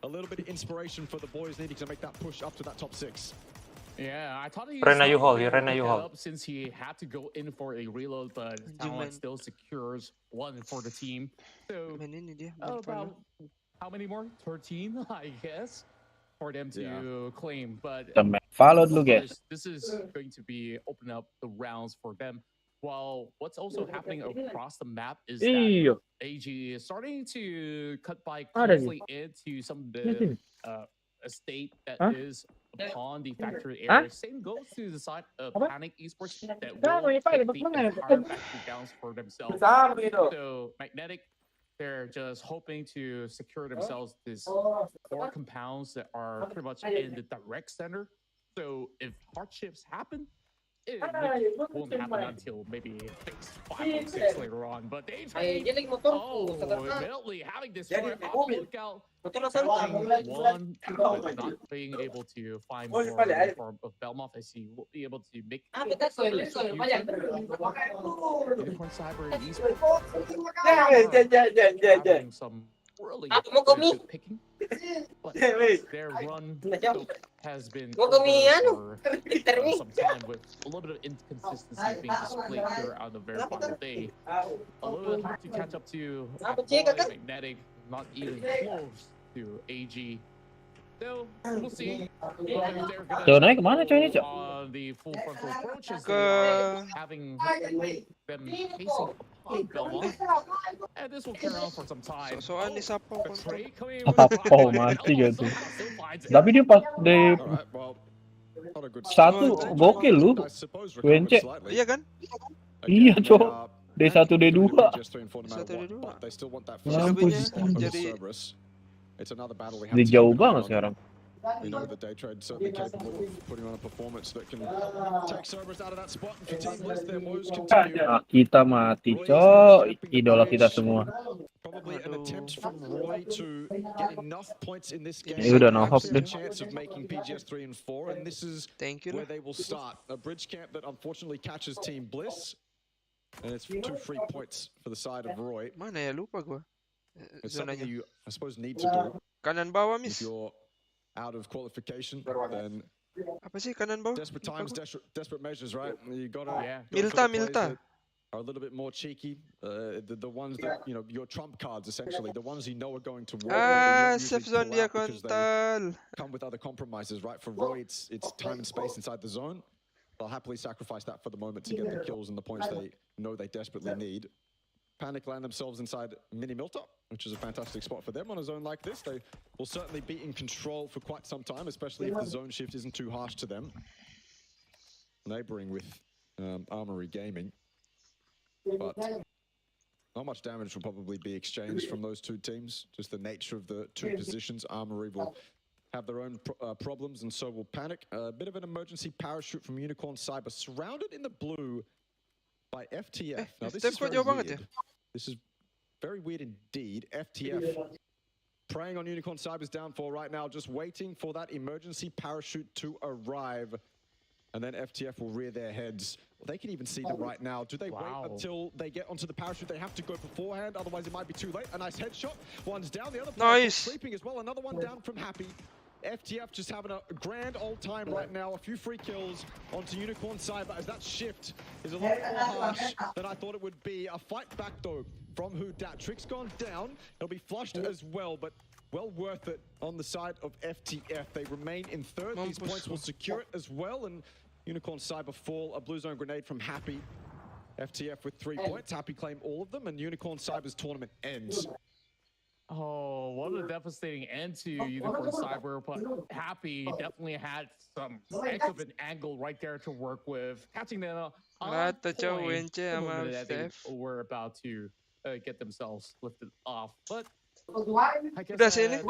A little bit of inspiration for the boys needing to make that push up to that top 6. Yeah, I thought he Rena since he had to go in for a reload, but Talent still secures 1 for the team. So about how many more? 13, I guess, for them to claim. But this is going to be open up the rounds for them. While what's also happening across the map is that AG is starting to cut by closely into some of the estate that is upon the factory area. Same goes to the side of Panic Esports that will take the entire factory down for themselves. So Magnetic, they're just hoping to secure themselves these 4 compounds that are pretty much in the direct center. So if hardships happen, it won't happen until maybe 5 or 6 later on. But they immediately having this lookout. One, not being able to find more form of Belmoth as he will be able to make Unicorn Cyber having some really good picking. But their run has been for some time with a little bit of inconsistency being displayed here on the very final day. A little bit hard to catch up to Magnetic, not even close to AG. So we'll see if they're gonna on the full frontal approaches having them facing upon Belmont. And this will carry on for some time. Sosokan ni Sapo. Sapo mati gitu. Tapi dia pas di satu gokil lu. WNC. Iya kan? Iya, Cok. D1 D2. Mampus jadi di jauh banget sekarang. We know that Daytrade certainly capable of putting on a performance that can take Cerberus out of that spot and continue their woes continue. Kita mati, Cok. Idola kita semua. Probably an attempt from Roy to get enough points in this game. Udah no hope a chance of making PGS 3 and 4, and this is where they will start. A bridge camp that unfortunately catches Team Bliss, and it's 2 free points for the side of Roy. Mana ya, lupa gua. It's something you, I suppose, need to do. Kanan bawah, miss. If you're out of qualification, then apa sih kanan bawah? Desperate times, desperate measures, right? You gotta Milta. are a little bit more cheeky. The ones that, you know, your trump cards, essentially. The ones you know are going to work. Safe zone dia kontol. Come with other compromises, right? For Roy, it's time and space inside the zone. They'll happily sacrifice that for the moment to get the kills and the points they know they desperately need. Panic land themselves inside Mini Miltop, which is a fantastic spot for them on a zone like this. They will certainly be in control for quite some time, especially if the zone shift isn't too harsh to them. Neighboring with Armory Gaming. But not much damage will probably be exchanged from those two teams. Just the nature of the two positions. Armory will have their own problems, and so will Panic. A bit of an emergency parachute from Unicorn Cyber, surrounded in the blue by FTF. Now, this is very weird. This is very weird indeed. FTF preying on Unicorn Cyber's downfall right now, just waiting for that emergency parachute to arrive. And then FTF will rear their heads. They can even see them right now. Do they wait until they get onto the parachute? They have to go beforehand, otherwise it might be too late. A nice headshot. One's down, the other player sleeping as well. Another one down from Happy. FTF just having a grand old time right now. A few free kills onto Unicorn Cyber as that shift is a lot more harsh than I thought it would be. A fight back though from Hudat. Trick's gone down. It'll be flushed as well, but well worth it on the side of FTF. They remain in third. These points will secure it as well. And Unicorn Cyber fall. A blue zone grenade from Happy. FTF with 3 points. Happy claim all of them, and Unicorn Cyber's tournament ends. Oh, what a devastating end to Unicorn Cyber, but Happy definitely had some heck of an angle right there to work with. Catching them on point, they were about to get themselves lifted off, but I guess they have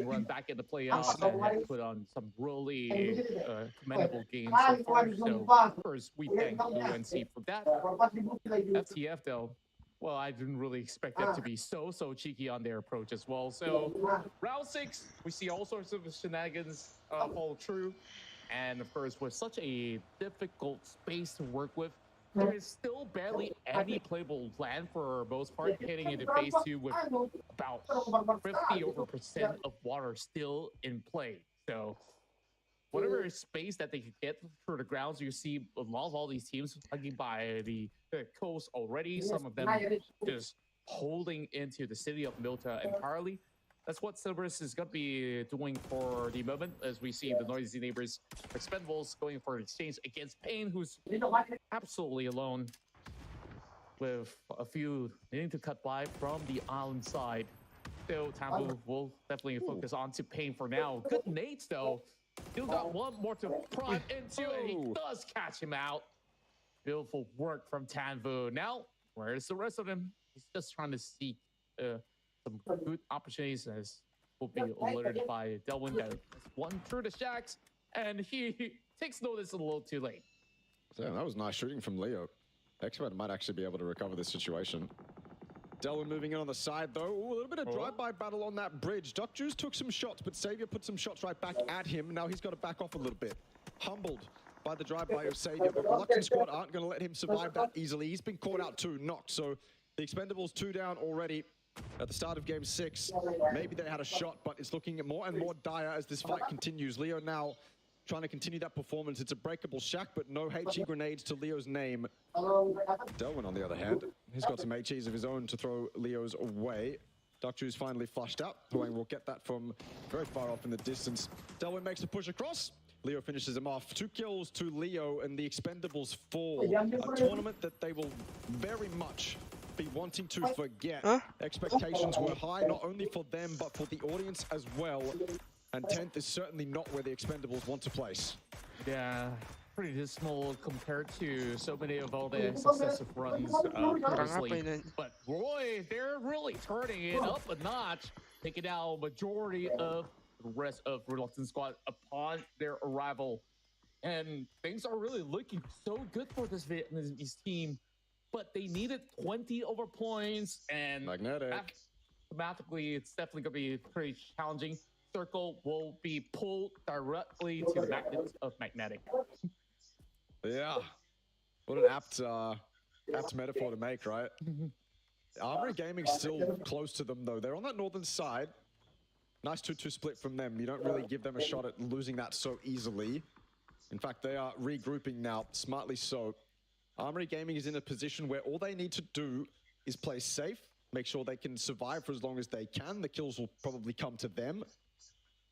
run back in the playoffs and put on some really commendable games so far. So first, we thank UNC for that. FTF though, well, I didn't really expect them to be so cheeky on their approach as well. So round 6, we see all sorts of shenanigans follow true, and of course, with such a difficult space to work with, there is still barely any playable land for most part, heading into phase 2 with about 50% of water still in play. So whatever space that they could get for the grounds, you see a lot of all these teams hugging by the coast already. Some of them just holding into the city of Milta entirely. That's what Cerberus is going to be doing for the moment, as we see the Noisy Neighbors Expendables going for an exchange against Pain, who's absolutely alone, with a few needing to cut by from the island side. So Tambu will definitely focus on to Pain for now. Good nades, though. Still got one more to prime into, and he does catch him out. Beautiful work from Tanvu. Now, where's the rest of them? He's just trying to seek some good opportunities, as will be alerted by Delwyn that one through the shacks, and he takes notice a little too late. Yeah, that was nice shooting from Leo. Expert might actually be able to recover this situation. Delwyn moving in on the side though. Ooh, a little bit of drive-by battle on that bridge. Duck Juice took some shots, but Savior put some shots right back at him. Now he's got to back off a little bit. Humbled by the drive-by of Savior, but Reluctant Squad aren't going to let him survive that easily. He's been caught out too, knocked. So the Expendables 2 down already at the start of game 6. Maybe they had a shot, but it's looking more and more dire as this fight continues. Leo now trying to continue that performance. It's a breakable shack, but no HE grenades to Leo's name. Delwyn, on the other hand, he's got some HEs of his own to throw Leo's away. Duckjuice finally flushed out. Huang will get that from very far off in the distance. Delwyn makes a push across. Leo finishes him off. 2 kills to Leo, and the Expendables fall. A tournament that they will very much be wanting to forget. Expectations were high, not only for them, but for the audience as well. And 10th is certainly not where the Expendables want to place. Yeah, pretty dismal compared to so many of all the successive runs previously. But Roy, they're really turning it up a notch, taking out a majority of the rest of Reluctant Squad upon their arrival. And things are really looking so good for this Vietnamese team. But they needed 20 over points, and mathematically, it's definitely going to be pretty challenging. Circle will be pulled directly to the magnets of Magnetic. Yeah, what an apt metaphor to make, right? Armory Gaming's still close to them, though. They're on that northern side. Nice 2-2 split from them. You don't really give them a shot at losing that so easily. In fact, they are regrouping now, smartly so. Armory Gaming is in a position where all they need to do is play safe, make sure they can survive for as long as they can. The kills will probably come to them,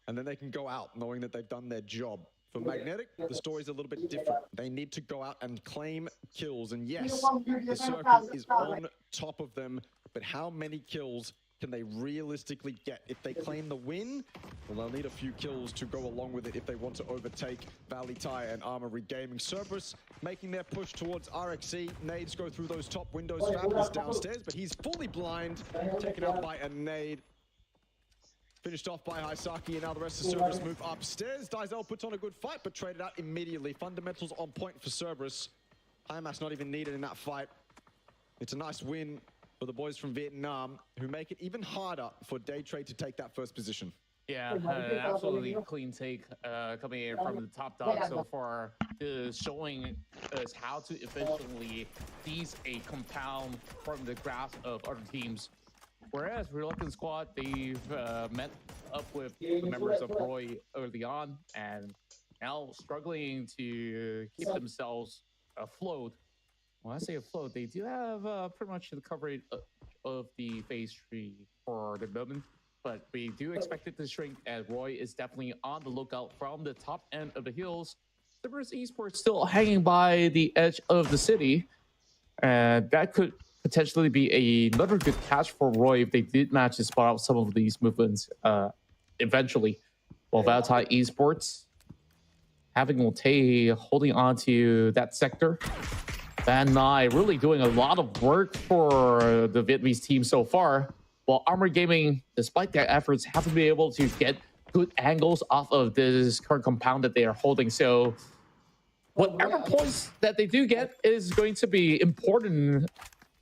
and then they can go out knowing that they've done their job. For Magnetic, the story's a little bit different. They need to go out and claim kills, and yes, the circle is on top of them, but how many kills can they realistically get? If they claim the win, well, they'll need a few kills to go along with it if they want to overtake Valley Tire and Armory Gaming. Cerberus making their push towards RXC. Nades go through those top windows. Fab is downstairs, but he's fully blind, taken out by a nade. Finished off by Hisaki, and now the rest of Cerberus move upstairs. Dizel puts on a good fight, but traded out immediately. Fundamentals on point for Cerberus. IMAS not even needed in that fight. It's a nice win for the boys from Vietnam, who make it even harder for Day Trade to take that first position. Yeah, absolutely clean take coming in from the top dog so far, showing us how to efficiently seize a compound from the grasp of other teams. Whereas Reluctant Squad, they've met up with the members of Roy early on, and now struggling to keep themselves afloat. When I say afloat, they do have pretty much the coverage of the phase 3 for the moment, but we do expect it to shrink, as Roy is definitely on the lookout from the top end of the hills. Cerberus Esports still hanging by the edge of the city, and that could potentially be another good catch for Roy if they did manage to spot out some of these movements eventually. While Valentine Esports having Montay holding on to that sector. Van Nuy really doing a lot of work for the Vietnamese team so far, while Armory Gaming, despite their efforts, haven't been able to get good angles off of this current compound that they are holding. So whatever points that they do get is going to be important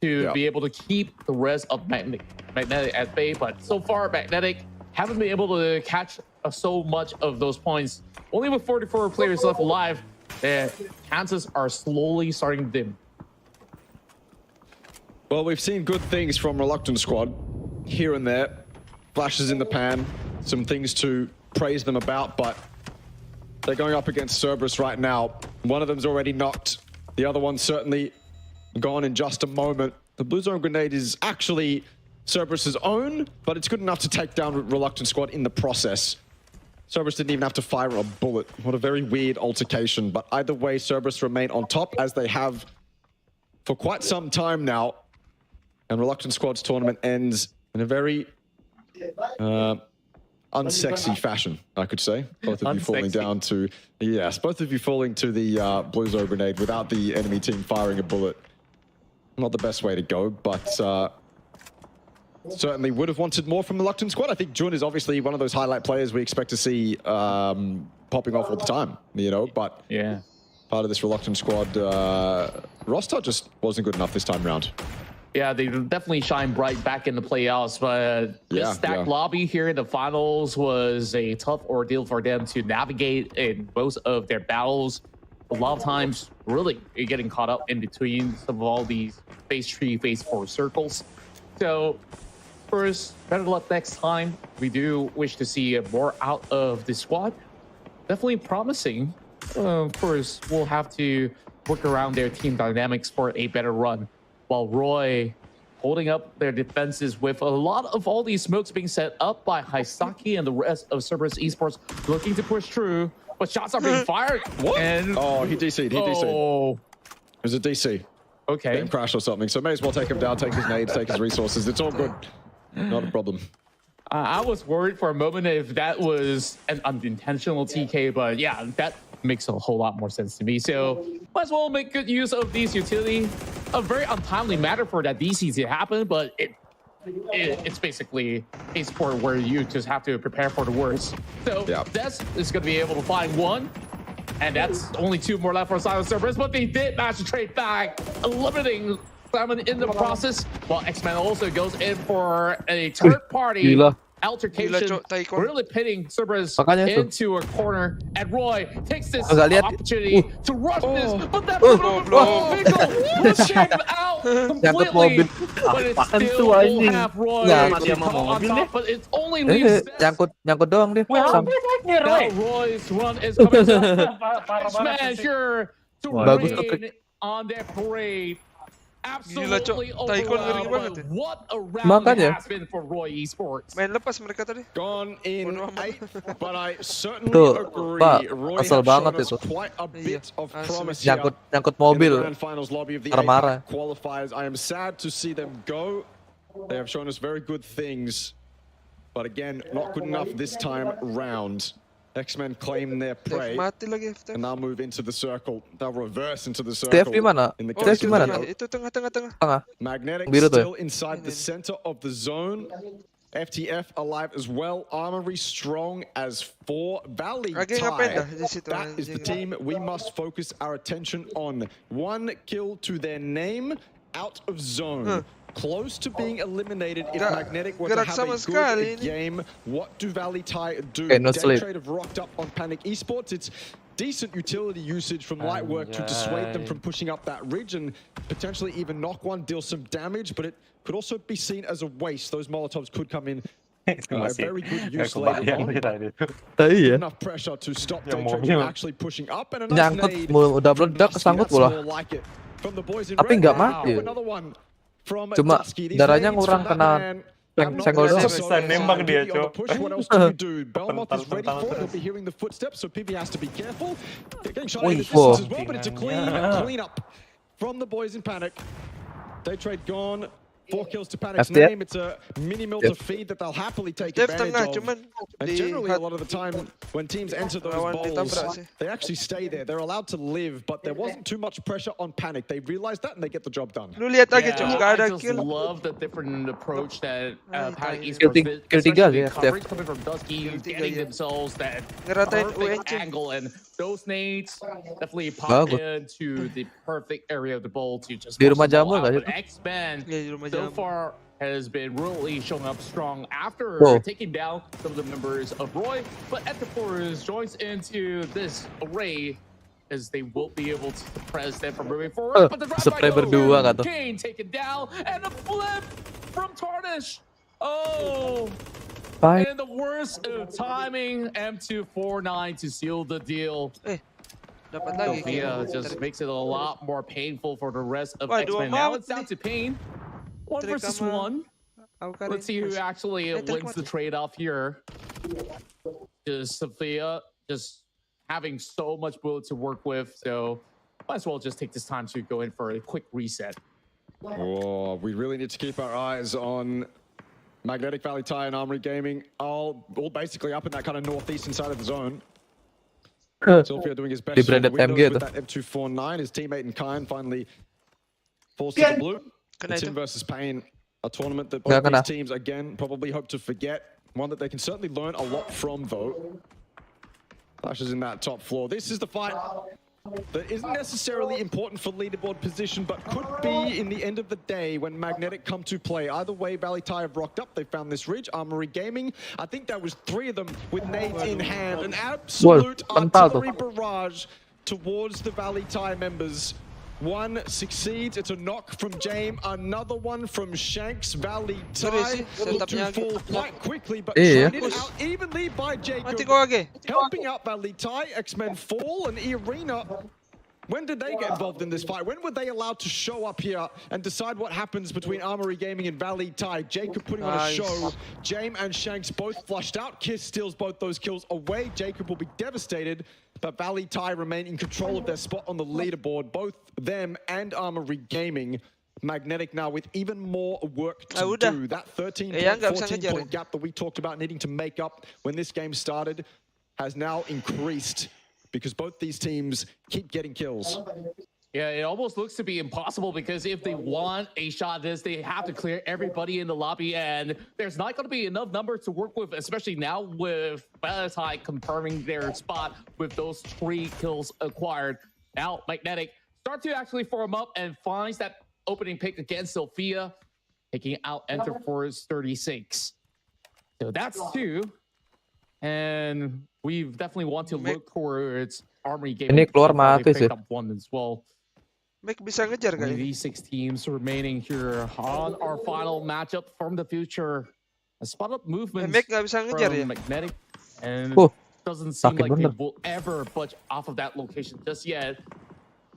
to be able to keep the rest of Magnetic at bay. But so far, Magnetic haven't been able to catch so much of those points. Only with 44 players left alive, their chances are slowly starting to dim. Well, we've seen good things from Reluctant Squad here and there. Flashes in the pan, some things to praise them about, but they're going up against Cerberus right now. One of them's already knocked. The other one's certainly gone in just a moment. The Blue Zone grenade is actually Cerberus's own, but it's good enough to take down Reluctant Squad in the process. Cerberus didn't even have to fire a bullet. What a very weird altercation. But either way, Cerberus remain on top, as they have for quite some time now. And Reluctant Squad's tournament ends in a very unsexy fashion, I could say. Both of you falling down to... Yes, both of you falling to the Blue Zone grenade without the enemy team firing a bullet. Not the best way to go, but certainly would have wanted more from the Reluctant Squad. I think Jun is obviously one of those highlight players we expect to see popping off all the time, you know, but yeah, part of this Reluctant Squad roster just wasn't good enough this time around. Yeah, they definitely shine bright back in the playoffs, but this stacked lobby here in the finals was a tough ordeal for them to navigate in most of their battles. A lot of times, really getting caught up in between some of all these phase 3, phase 4 circles. So, first, better luck next time. We do wish to see more out of the squad. Definitely promising. Of course, we'll have to work around their team dynamics for a better run. While Roy holding up their defenses with a lot of all these smokes being set up by Hisaki and the rest of Cerberus Esports looking to push through, but shots are being fired. What? And oh, he DC'd, he DC'd. Oh. It was a DC. Okay. Game crash or something, so may as well take him down, take his nades, take his resources. It's all good. Not a problem. I was worried for a moment if that was an unintentional TK, but yeah, that makes a whole lot more sense to me. So might as well make good use of these utility. A very untimely matter for that DC to happen, but it's basically a sport where you just have to prepare for the worst. So Des is going to be able to find one, and that's only 2 more left for Silent Cerberus, but they did manage to trade back, eliminating Simon in the process, while X-Men also goes in for a third-party altercation, really pitting Cerberus into a corner, and Roy takes this opportunity to rush this, but that pushing him out completely, but it still will have Roy on top, but it only leaves nyangkut doang dia. Now Roy's run is coming up. Smash your bagus tuh on their parade. Absolutely ngeri banget ya. What a round it has been for Roy Esports. Main lepas mereka tadi. Gone in 8, but I certainly agree. Pak, Roy asal have banget shown us itu. quite a bit of promise here Nyangkut mobil. in the grand finals lobby of the Marah-marah. APAC qualifiers. I am sad to see them go. They have shown us very good things, but again, not good enough this time round. X-Men claim their prey and now move into the circle. They'll reverse into the circle. FTF di mana? In the FTF case di of mana? Itu tengah. Magnetic Biru tuh ya? still inside the center of the zone. FTF alive as well. Armory strong as 4. Valley tie. That is the team we must focus our attention on. 1 kill to their name out of zone. Close to being eliminated if Magnetic were to have a good game. What do Valley tie do? Trade have rocked up on Panic Esports. It's decent utility usage from Lightwork to dissuade them from pushing up that ridge and potentially even knock one, deal some damage, but it could also be seen as a waste. Those Molotovs could come in a very good use later on. Enough pressure to stop Daytrade from actually pushing up, and a nice nade udah meledak kesangkut bola. from the boys in Tapi red. nggak mati. Cuma darahnya ngurang kena senggol doang. Bisa nembak dia, Cok. What else do you do? Belmont is ready for it. He'll be hearing the footsteps, so PB has to be careful. They're getting shot in the distance as well, but it's a clean up from the boys in Panic. Daytrade gone. 4 kills to Panic's name. It's a mini-mill to feed that they'll happily take advantage of. And generally, a lot of the time, when teams enter those bowls, they actually stay there. They're allowed to live, but there wasn't too much pressure on Panic. They realized that, and they get the job done. I just love the different approach that Panic Esports, especially coverage coming from Dusky, getting themselves that perfect angle, and those nades definitely pop into the perfect area of the bowl to just X-Men so far has been really showing up strong after taking down some of the members of Roy, but F4 joins into this array as they will be able to suppress them from moving forward. But the drive by Kane taken down, and a flip from Tarnish. And the worst timing, M249 to seal the deal. Sophia just makes it a lot more painful for the rest of X-Men. Now it's down to Pain. 1 versus 1. Let's see who actually wins the trade-off here. Just Sophia just having so much bullet to work with, so might as well just take this time to go in for a quick reset. Oh, we really need to keep our eyes on Magnetic, Valley Tie, and Armory Gaming, all basically up in that kind of northeastern side of the zone. Sophia doing his best with that M249. His teammate in Kine finally falls to the blue. Tim versus Pain, a tournament that both these teams, again, probably hope to forget. One that they can certainly learn a lot from, though. Flashes in that top floor. This is the fight that isn't necessarily important for leaderboard position, but could be in the end of the day when Magnetic come to play. Either way, Valley Tie have rocked up. They found this ridge. Armory Gaming, I think that was 3 of them with nades in hand. An absolute artillery barrage towards the Valley Tie members. 1 succeeds. It's a knock from James. Another one from Shanks. Valley Tie look to fall quite quickly, but traded out evenly by Jacob. Helping out Valley Tie. X-Men fall, and Irina. When did they get involved in this fight? When were they allowed to show up here and decide what happens between Armory Gaming and Valley Tie? Jacob putting on a show. James and Shanks both flushed out. Kiss steals both those kills away. Jacob will be devastated, but Valley Tie remain in control of their spot on the leaderboard. Both them and Armory Gaming. Magnetic now with even more work to do. That 14-point gap that we talked about needing to make up when this game started has now increased, because both these teams keep getting kills. Yeah, it almost looks to be impossible, because if they want a shot at this, they have to clear everybody in the lobby, and there's not going to be enough numbers to work with, especially now with Valentine confirming their spot with those 3 kills acquired. Now, Magnetic start to actually form up and finds that opening pick against Sophia, taking out Enter Force 36. So that's 2. And we definitely want to look towards Armory Gaming. Ini keluar mati sih. Up 1 as well. Make bisa ngejar kali. These 6 teams remaining here on our final matchup from the future. A spot up movement from Magnetic, and doesn't seem like they will ever budge off of that location just yet.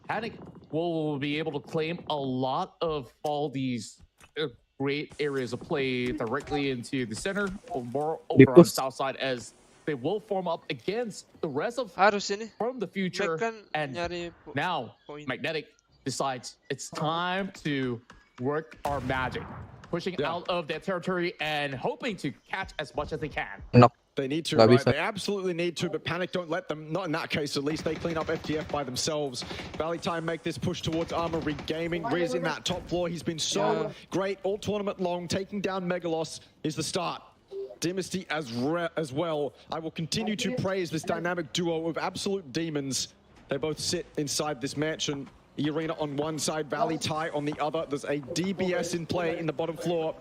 Panic will be able to claim a lot of all these great areas of play directly into the center, or more over on the south side, as they will form up against the rest of from the future. And now Magnetic decides it's time to work our magic, pushing out of their territory and hoping to catch as much as they can. No. They need to, right? They absolutely need to, but Panic don't let them. Not in that case, at least. They clean up FTF by themselves. Valley make this push towards Armory Gaming. Riz in that top floor. He's been so great all tournament long. Taking down Megalos is the start. Dynasty as well. I will continue to praise this dynamic duo of absolute demons. They both sit inside this mansion. Arena on one side, Valley on the other. There's a DBS in play in the bottom floor.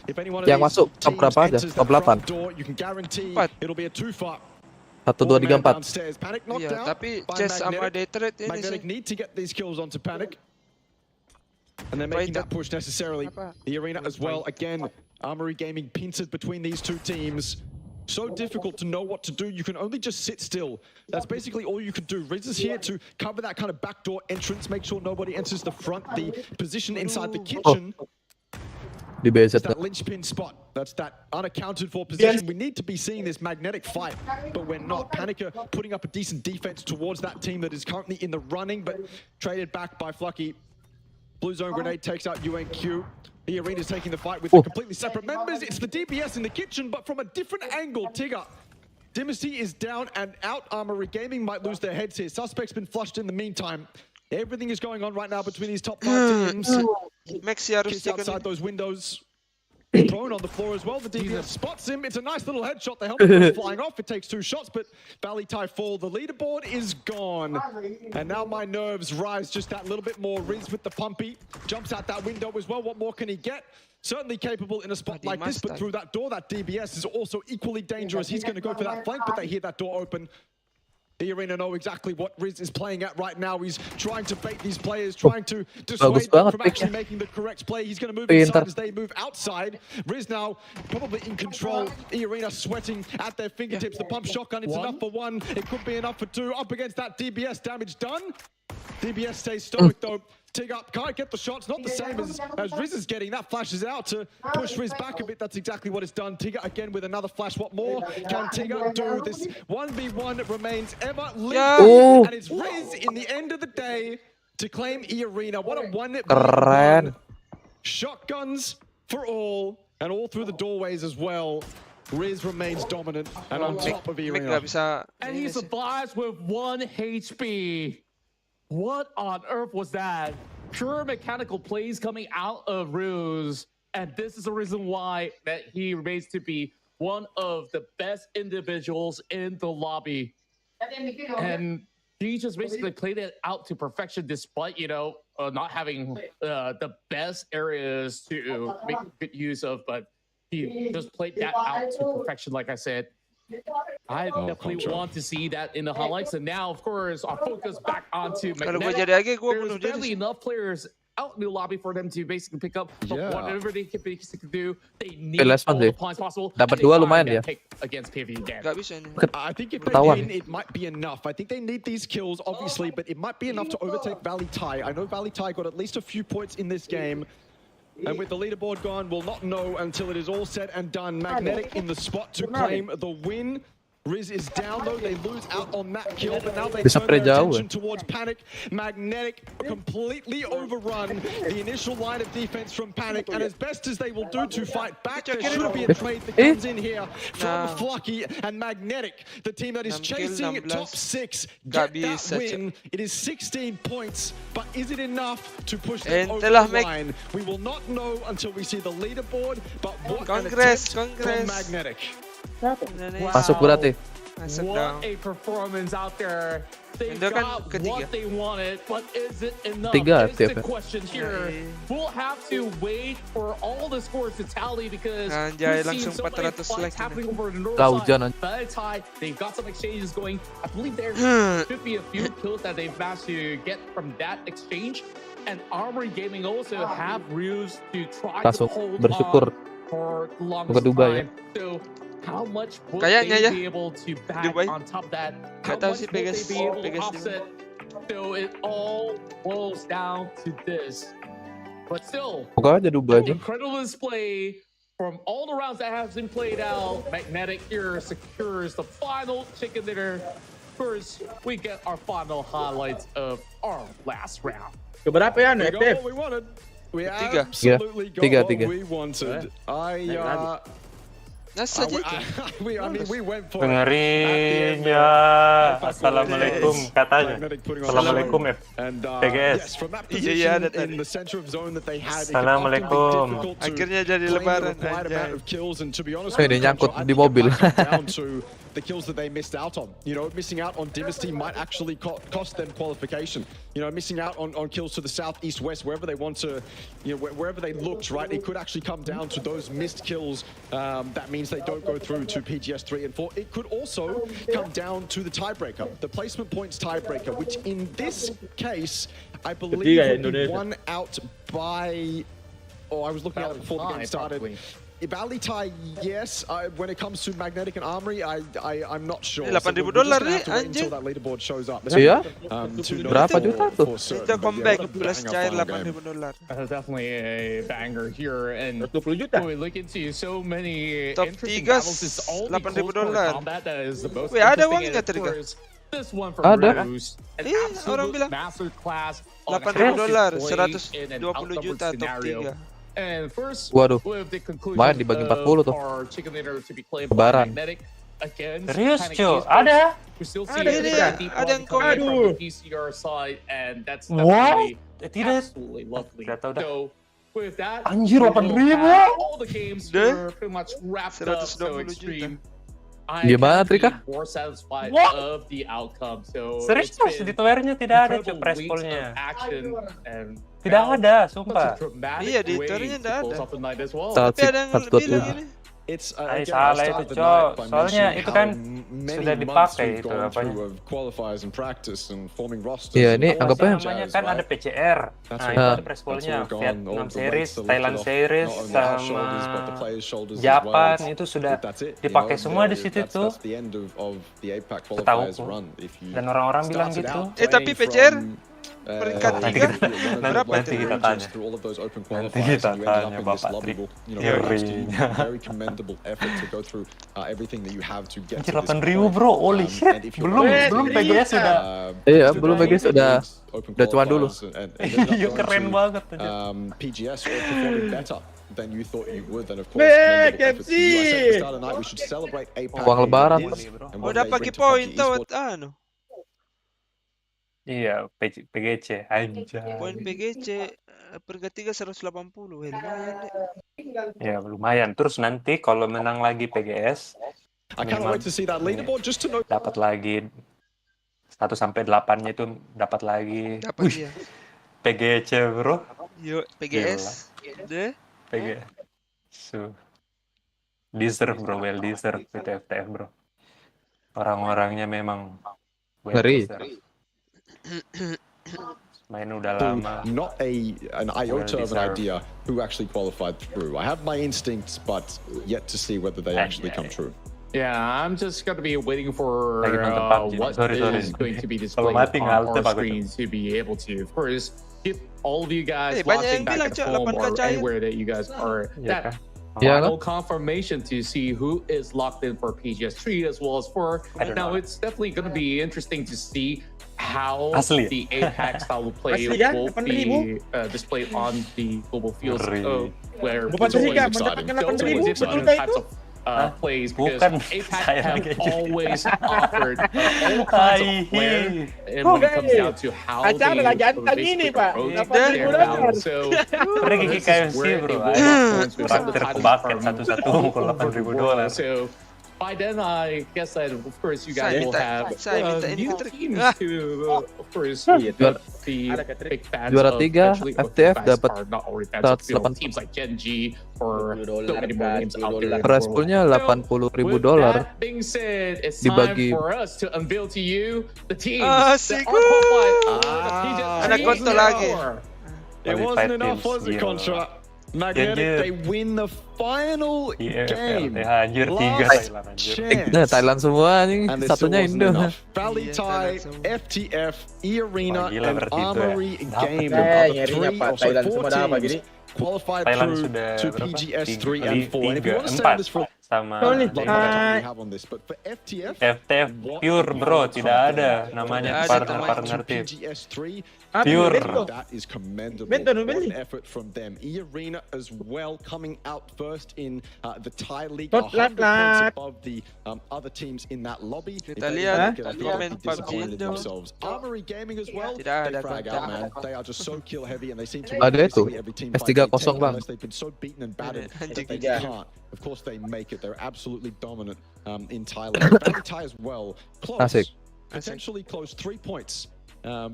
If anyone of these masuk top teams berapa aja? enters Top that 8. front door, you can guarantee it'll be a two-fight. 1, 2, 3, 4. Panic knocked down tapi by Chess sama Magnetic. Deteret ini Magnetic need to get these kills onto Panic. And they're making that push necessarily. The arena as well. Again, Armory Gaming pincered between these two teams. So difficult to know what to do. You can only just sit still. That's basically all you can do. Riz is here to cover that kind of backdoor entrance, make sure nobody enters the front. The position inside the kitchen. That's that linchpin spot. That's that unaccounted for position. We need to be seeing this Magnetic fight, but we're not. Panicker putting up a decent defense towards that team that is currently in the running, but traded back by Flucky. Blue Zone Grenade takes out UNQ. The arena's taking the fight with the completely separate members. It's the DBS in the kitchen, but from a different angle. Tigger. Dynasty is down and out. Armory Gaming might lose their heads here. Suspect's been flushed in the meantime. Everything is going on right now between these top 5 teams. Kids outside those windows. Prone on the floor as well. The DBS spots him. It's a nice little headshot. The helmet goes flying off. It takes 2 shots, but Valley fall. The leaderboard is gone. And now my nerves rise just that little bit more. Riz with the pumpy. Jumps out that window as well. What more can he get? Certainly capable in a spot like this, but through that door, that DBS is also equally dangerous. He's going to go for that flank, but they hear that door open. The arena know exactly what Riz is playing at right now. He's trying to bait these players, trying to dissuade them from actually making the correct play. He's going to move inside as they move outside. Riz now probably in control. The arena sweating at their fingertips. The pump shotgun, it's enough for 1. It could be enough for 2. Up against that DBS, damage done. DBS stays stoic though. Tig up, can't get the shots, not the same as Riz is getting. That flashes out to push Riz back a bit. That's exactly what it's done. Tigger again with another flash. What more can Tigger do? This 1v1 remains ever living, and it's Riz in the end of the day to claim E-Arena. What a 1v1. Shotguns for all, and all through the doorways as well. Riz remains dominant and on top of E-Arena. And he survives with 1 HP. What on earth was that? Pure mechanical plays coming out of Ruse, and this is the reason why that he remains to be one of the best individuals in the lobby. And he just basically played it out to perfection, despite, you know, not having the best areas to make good use of, but he just played that out to perfection, like I said. I definitely want to see that in the highlights, and now, of course, our focus back onto Magnetic. There's barely enough players out in the lobby for them to basically pick up whatever they can basically do. They need all the points possible. Dapat 2 lumayan ya. Against PV again. I think if they win, it might be enough. I think they need these kills, obviously, but it might be enough to overtake Valley. I know Valley got at least a few points in this game. And with the leaderboard gone, we'll not know until it is all said and done. Magnetic in the spot to claim the win. Riz is down though, they lose out on that kill, but now they turn their attention towards Panic. Magnetic completely overrun the initial line of defense from Panic, and as best as they will do to fight back, there should be a trade that comes in here from Flucky and Magnetic, the team that is chasing top 6, get that win. It is 16 points, but is it enough to push them over the line? We will not know until we see the leaderboard, but what an attempt from Magnetic. Masuk berarti. What a performance out there. They got what they wanted, but is it enough? Is the question here. We'll have to wait for all the scores to tally, because we've seen so many fights happening over the north side. Valley, they've got some exchanges going. I believe there should be a few kills that they've managed to get from that exchange. And Armory Gaming also have rules to try to hold on for the longest time. So how much will they be able to back on top of that? How much will they be able to offset So it all boils down to this. But still, incredible display from all the rounds that have been played out. Magnetic here secures the final chicken dinner. First, we get our final highlights of our last round. Keberapa ya FTF? We absolutely got what we wanted. We went for dengerin ya. Assalamualaikum katanya. Assalamualaikum ya. PGS. Iya ada tadi. Assalamualaikum. Akhirnya jadi lebaran. Saya nyangkut di mobil. The kills that they missed out on. Missing out on Dynasty might actually cost them qualification. Missing out on kills to the south, east, west, wherever they want to, wherever they looked, right? It could actually come down to those missed kills. That means they don't go through to PGS 3 and 4. It could also come down to the tiebreaker, the placement points tiebreaker, which in this case, I believe would be won out by, I was looking at it before the game started. Bally tie, yes. When it comes to Magnetic and Armory, I'm not sure. $8,000 nih, anjing. That leaderboard shows up. Iya? Berapa juta tuh? Itu comeback plus cair $8,000. That's definitely a banger here, and 20 juta. we look into so many Top interesting 3 battles. It's all the $8,000. close quarter combat that is the most Wih, ada interesting. uangnya And of Terima. course, this one for Ada. Bruce, an Orang absolute bilang masterclass on how $8,000, to play in an 120 juta outnumbered top scenario. 3. And first, Waduh. with the conclusion Lumayan dibagi 40 tuh. of our chicken dinner to be played by Lebaran. Magnetic again. Serius, Panic Cuk? Esports. Ada? We still see Ada a ini, deep ada one yang coming from komen. the PCR side, and that's What? definitely Tidak. absolutely lovely. Tidak tahu dah. So with that, Anjir, we will 8.000. have all the games Deh. were pretty much wrapped up. So 120 extreme. Gimana, I can't Trika? be more satisfied What? of the outcome. So Serius, it's been di Twitternya tidak ada incredible press weeks pollnya. of action and Tidak ada, such sumpah. a dramatic Iya, di way Twitternya to nggak close ada. off the night as well. Tapi ada yang bilang ini. It's Salah itu, Cok. Soalnya itu kan sudah dipakai itu apanya. Qualifiers and practice and forming rosters. Iya, ini anggapnya Namanya kan ada PCR. Nah, itu ada press pollnya. Vietnam Series, Thailand Series, sama Japan itu sudah dipakai semua di situ tuh. Setauku. Dan orang-orang bilang gitu. Tapi PCR peringkat 3 berapa Nanti kita tanya. Nanti kita tanya Bapak Trik. Anjir 8.000 bro, holy shit. Belum PGS sudah. Iya, belum PGS udah cuan dulu. Iya keren banget. PGS all performing better than you thought you would, and of course, Back, commendable effort to you. I said at the start of the night we should celebrate APAC. Uang lebaran. And Oh, what they dapat bring ki to PUBG poin esports. tawat Iya, PGC anjay. Poin PGC peringkat 3 180. Weh, lumayan deh. Ya lumayan. Terus nanti kalau menang lagi PGS, I can't wait to see that leaderboard just to know. dapat lagi 1 sampai 8-nya itu dapat lagi. Dapat dia. PGC bro. Yuk, PGS. Deh. PGS. So, deserve bro, well deserve FTF bro. Orang-orangnya memang well Ngeri. deserve. Main udah lama. Not an iota of an idea who actually qualified through. I have my instincts, but yet to see whether they actually come true. Yeah, I'm just gonna be waiting for what Sorry. is going to be displayed on our screen to be able to, of course, give all of you guys watching back at home or anywhere that you guys are that final confirmation to see who is locked in for PGS 3 as well as 4. Now, it's definitely going to be interesting to see how the APAC style of play will be displayed on the global fields where those different types of plays, because APAC have always offered all kinds of flair, and when it comes down to how they basically approach their battle. So Pergi ke KFC bro. Traktir ke bucket satu-satu kalau $8.000. So by then, I guess that of course you guys will have new teams to, of course, be big fans Juara of. 3 FTF dapat not only fans of teams like Genji or so many more names out there. Prize poolnya $80,000. That being said, it's time Dibagi. for us to unveil to you the teams that are qualified for the PGS Anak konto lagi. It wasn't enough, was it, Contra? Magnetic, they win the final game. Thailand semua nih, satunya Indo. Valley Thai, FTF, E-Arena, and Armory Game. Nyarinya Pak, Thailand semua dah apa gini? Qualified Thailand through sudah to berapa? PGS 3 and 4. And if you want to stay 4 on this for sama we have on this, but for FTF, FTF pure bro, tidak ada namanya partner tim. PGS 3 pure. that is commendable. What an effort from them. E-Arena as well, coming out first in the Thai League, 100 points above the other teams in that lobby. Kita lihat komen PUBG themselves. Armory Gaming as well. They frag out, man. They are just so kill heavy, and they seem to Ada itu S3 kosong bang. they've been so beaten and battered that they can't. Of course, they make it. They're absolutely dominant in Thailand. Valley Thai as well. Close. Asik. Potentially close. 3 points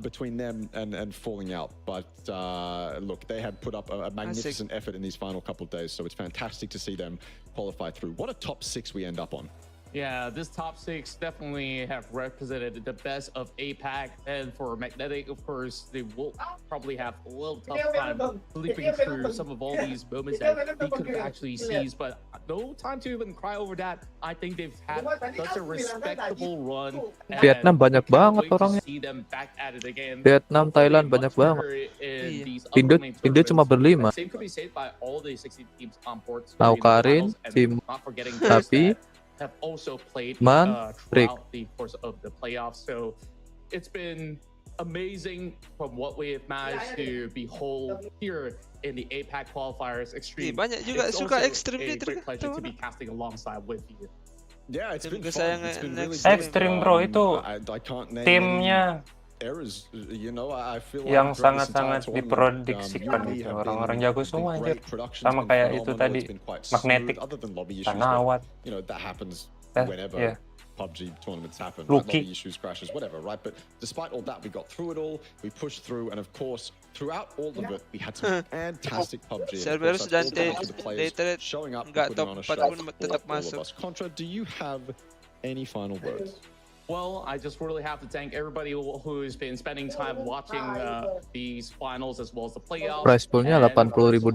between them and falling out. But look, they had put up a magnificent effort in these final couple of days, so it's fantastic to see them qualify through. What a top 6 we end up on. Yeah, this top 6 definitely have represented the best of APAC, and for Magnetic, of course, they will probably have a little tough time sleeping through some of all these moments that they could have actually seized, but no time to even cry over that. I think they've had such a respectable run. Vietnam banyak banget orangnya. Vietnam, Thailand banyak banget. Indo cuma berlima. Naukarin, Tim, tapi have also played Rick. throughout the course of the playoffs. So it's been amazing from what we have managed to behold here in the APAC qualifiers. Extreme. Banyak juga suka ekstrim a great pleasure to be casting alongside with you. Yeah, it's been really Ekstrim bro itu timnya errors, you know, I feel yang sangat-sangat diprediksikan gitu. Orang-orang jago semua anjir. Sama kayak itu tadi Magnetic, Tanawat, you know, that happens whenever PUBG tournaments happen, right? Lobby issues, crashes, whatever, right? But despite all that, we got through it all, we pushed through, and of course, throughout all of it, we had some fantastic PUBG. Serverus dan Daytred showing up, nggak top 40 tetap masuk. Contra, do you have any final words? Well, I just really have to thank everybody who's been spending time watching these finals as well as the playoffs. Prize poolnya $80.000.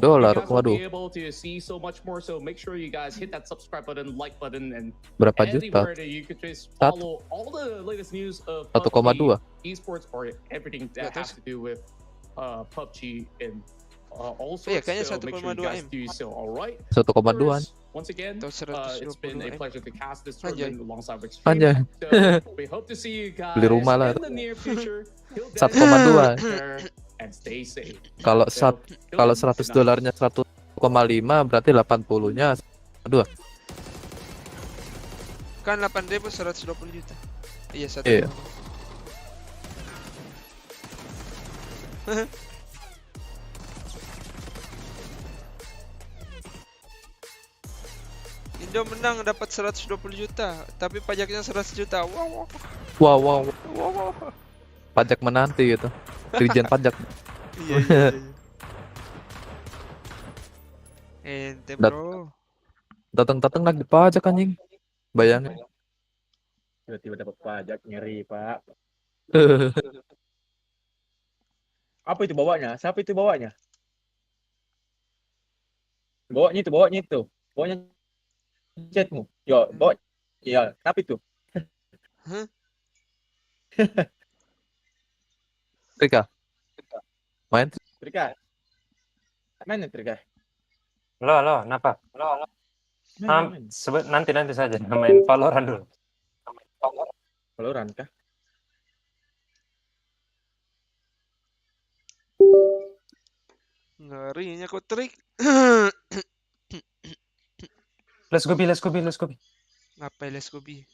Waduh. Be able to see so much more. So make sure you guys hit that subscribe button, like button, and berapa juta? you could just follow all the latest news of 1,2 esports or everything that has to do with PUBG and all sorts. Kayaknya so make sure you guys do so. All right. 1,2. Once again, it's been a pleasure to cast this tournament alongside Rick. Anjay. So we hope to see you guys Beli rumah lah. in the near future. 1,2. And stay safe. Kalau $100-nya 1,5 berarti 80-nya 2. Kan 8.000 120 juta. Iya, satu. Iya. Indo menang dapat 120 juta, tapi pajaknya 100 juta. Wow. Pajak menanti gitu. Dirjen pajak. Iya. Ente bro. Datang lagi pajak anjing. Bayangin. Tiba-tiba dapat pajak, ngeri pak. Apa itu bawanya? Siapa itu bawanya? Bawanya itu. Bawanya chatmu. Yo, bawa. Iya, apa itu? Trika. Main? Trika. Mana Trika? Lo, kenapa? Nanti saja. Main Valorant dulu. Valorant kah? Ngerinya kok trik. Let's go B. Ngapain let's go B?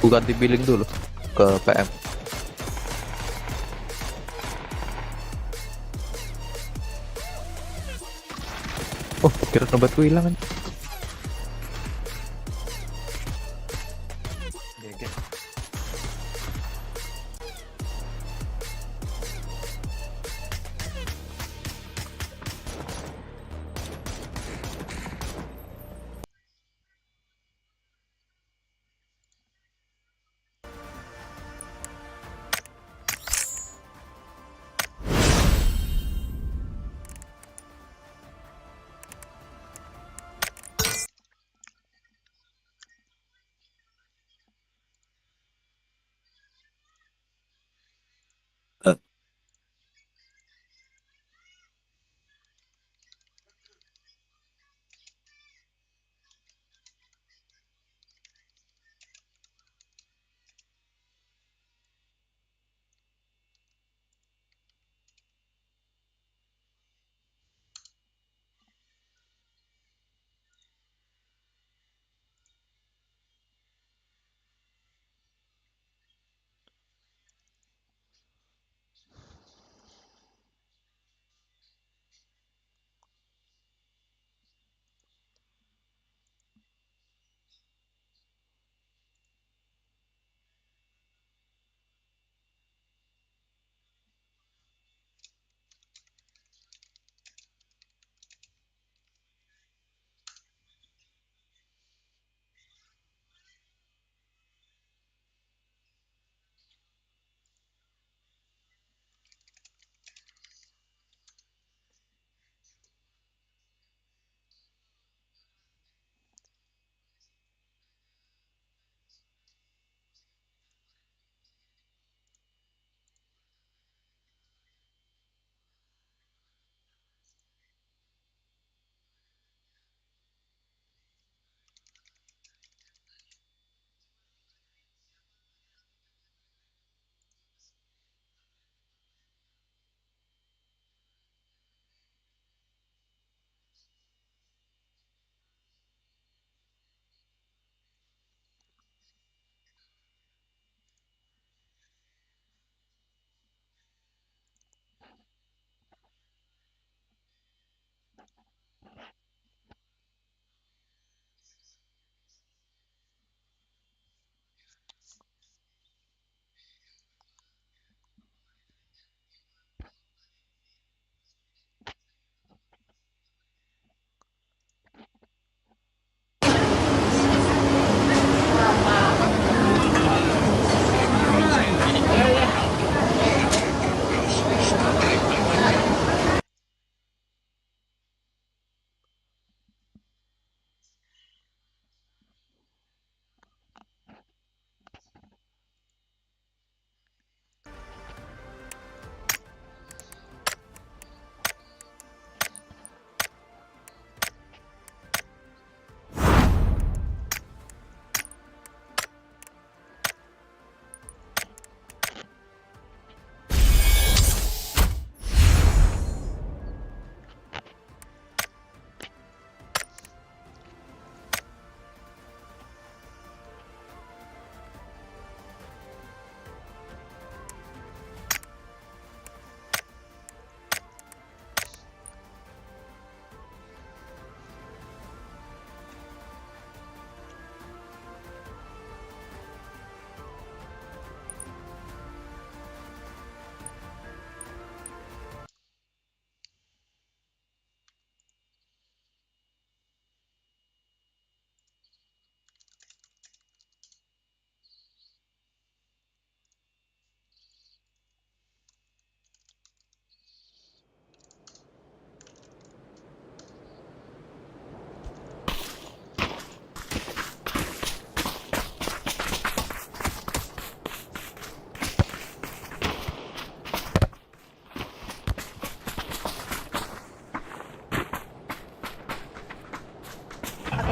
Gue ganti billing dulu ke PM. Oh, kira nobatku hilang kan. Oke.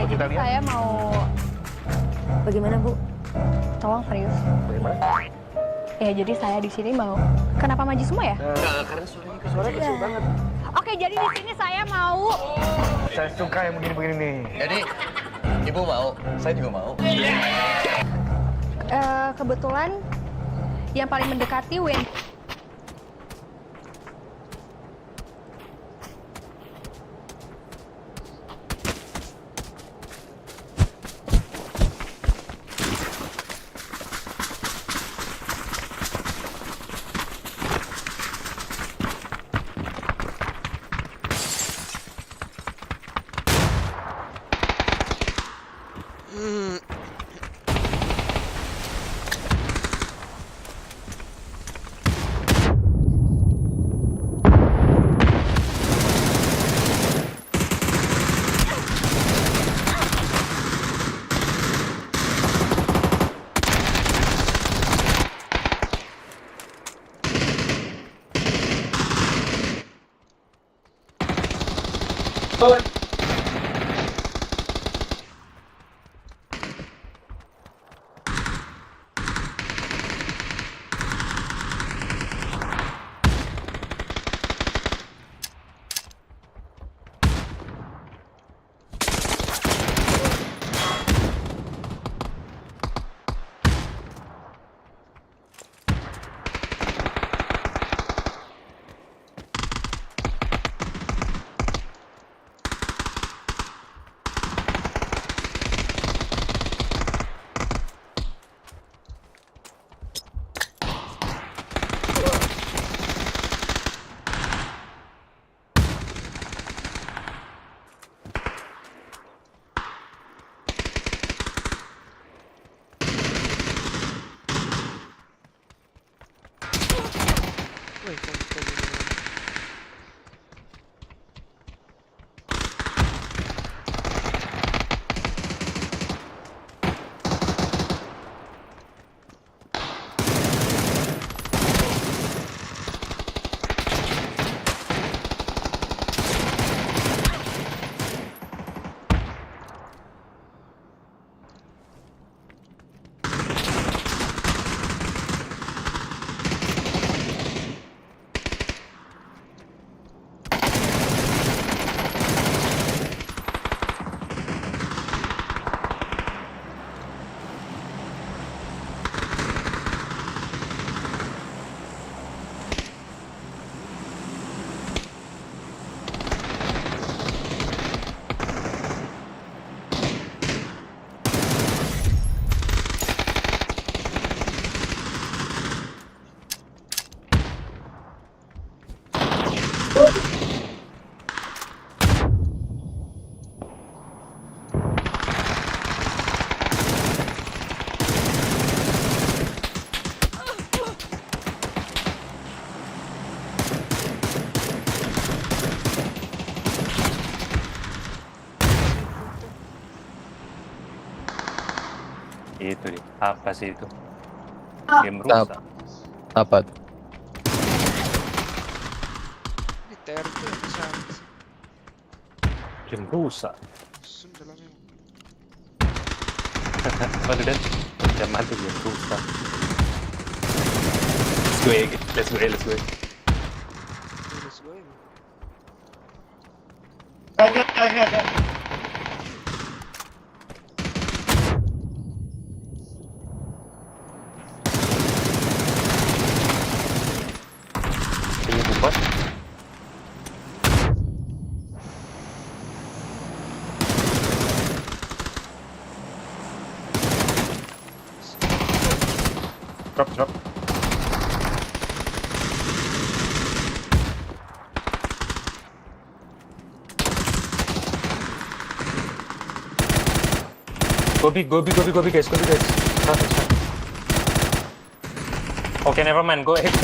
Oke, jadi saya mau... Bagaimana, Bu? Tolong serius. Bagaimana? Ya, jadi saya di sini mau... Kenapa maju semua ya? Karena suaranya kecil banget. Oke, jadi di sini saya mau... Saya suka yang begini-begini nih. Jadi, Ibu mau, saya juga mau. Kebetulan yang paling mendekati win. Itu dia. Apa sih itu? Game rusak. Apa tuh? Ini TRT bisa. Game rusak. Dalamnya. Waduh dan zaman tuh game rusak. Let's go. Let's go. Ini buat. Drop. Go big guys. Start. Okay, never mind. Go ahead.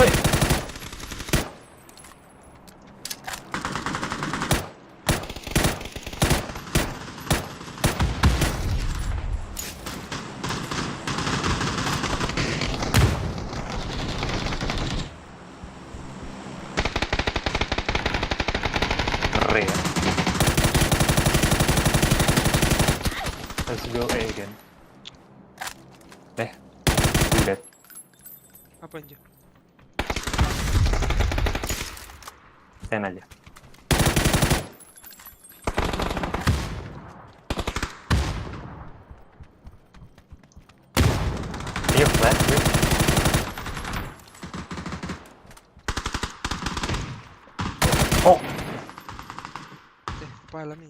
Let's go A again. Do that. Apa aja? Stand aja. Iya, flash, wait. Oh! Kepala nih.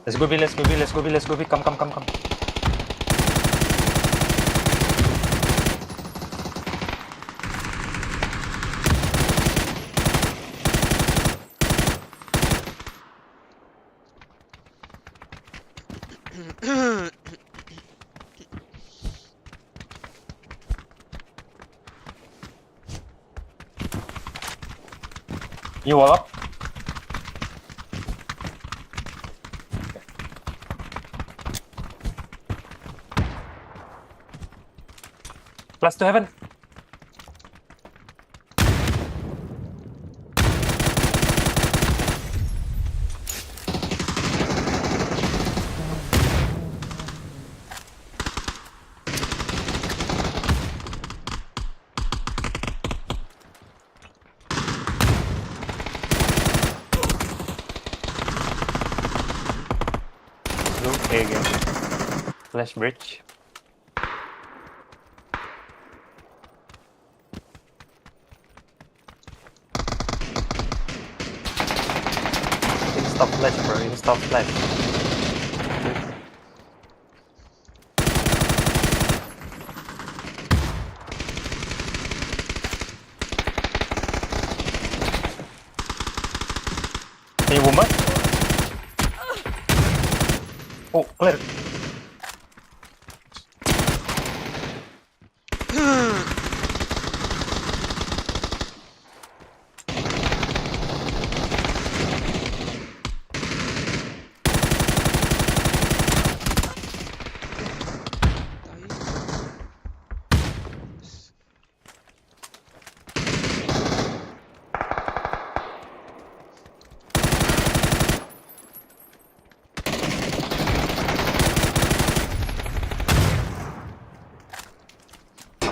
Let's go B. Come. You wall up. Plus to heaven. A again. Flash bridge. Stop flash, bro. You stop flash. Can you bomb us? Oh, clear.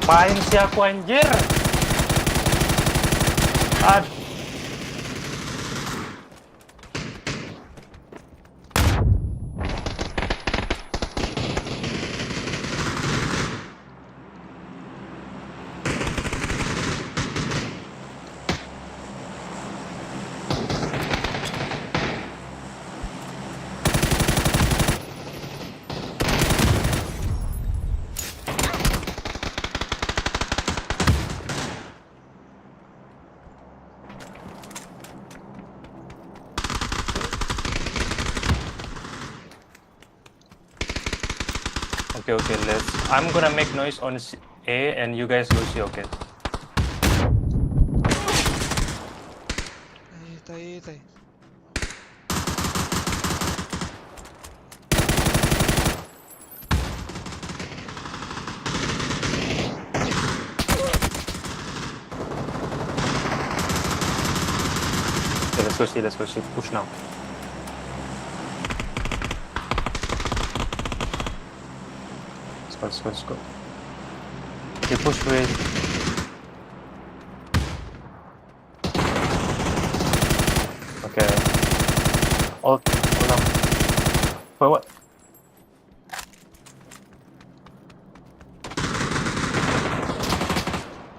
Ngapain sih aku anjir? Aduh. Okay, let's. I'm gonna make noise on A and you guys go C, okay? Tai. Okay, let's go see. Push now. Let's go. You push with. Okay. Hold on. Forward.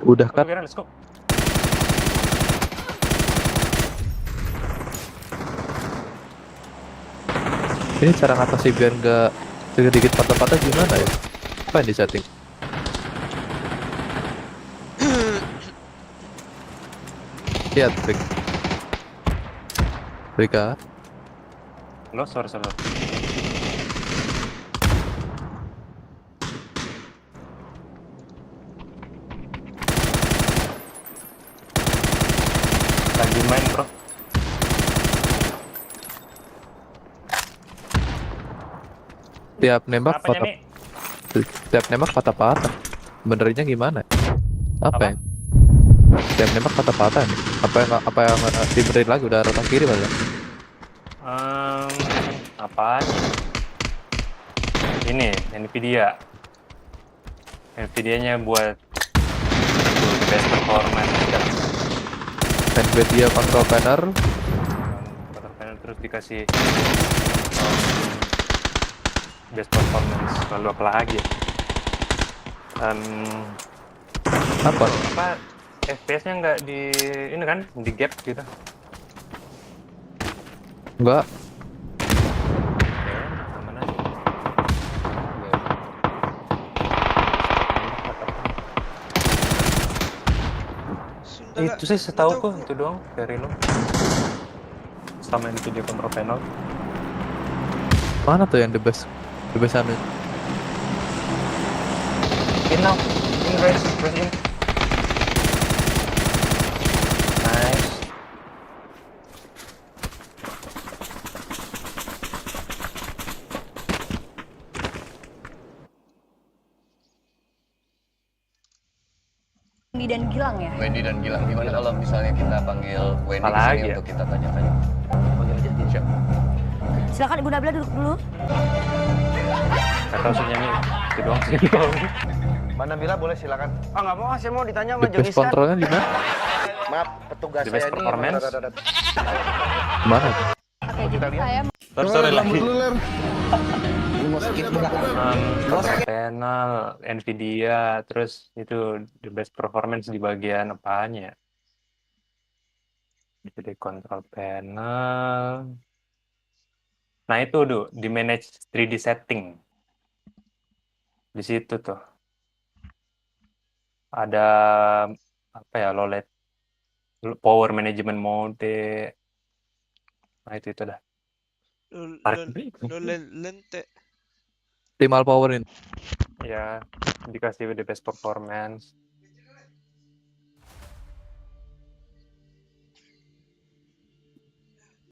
Udah kan? Okay, let's go. Ini cara ngatasi biar nggak sedikit patah-patah gimana ya? Apa yang disetting? Lihat, Rika. Lo, sorry. Lagi main, bro. Tiap nembak patah-patah. Benernya gimana? Apa yang? Tiap nembak patah-patah nih. Apa yang dibenerin lagi udah rotang kiri malah. Apaan? Ini Nvidia-nya buat best performance. Nvidia control panel terus dikasih best performance. Lalu apa lagi? Apa? FPS-nya nggak di ini kan di gap gitu? Enggak. Mana? Itu sih setahu kok itu doang dari lo. Sama ini video control panel. Mana tuh yang the best anu? In now, press in. Nice. dan Gilang ya? Wendy dan Gilang. Gimana kalau misalnya kita panggil Wendy Apa ke sini lagi ya? untuk kita tanya-tanya? Panggil aja. Siap. Silakan Ibu Nabila duduk dulu. Gak tau sih nyanyi. Itu doang sih. Mana Bila boleh silakan. Ah nggak mau, saya mau ditanya sama Base Jongistan. kontrolnya di mana? Maaf, petugas Di saya base ini. performance? Mana? Oke, jadi saya Sorry lagi. Panel, Nvidia, terus itu the best performance di bagian apanya? Di control panel. Nah itu di manage 3D setting. Di situ tuh ada apa ya, low LED, power management mode. Nah itu dah. Lente. Optimal power ini. Ya, dikasih the best performance.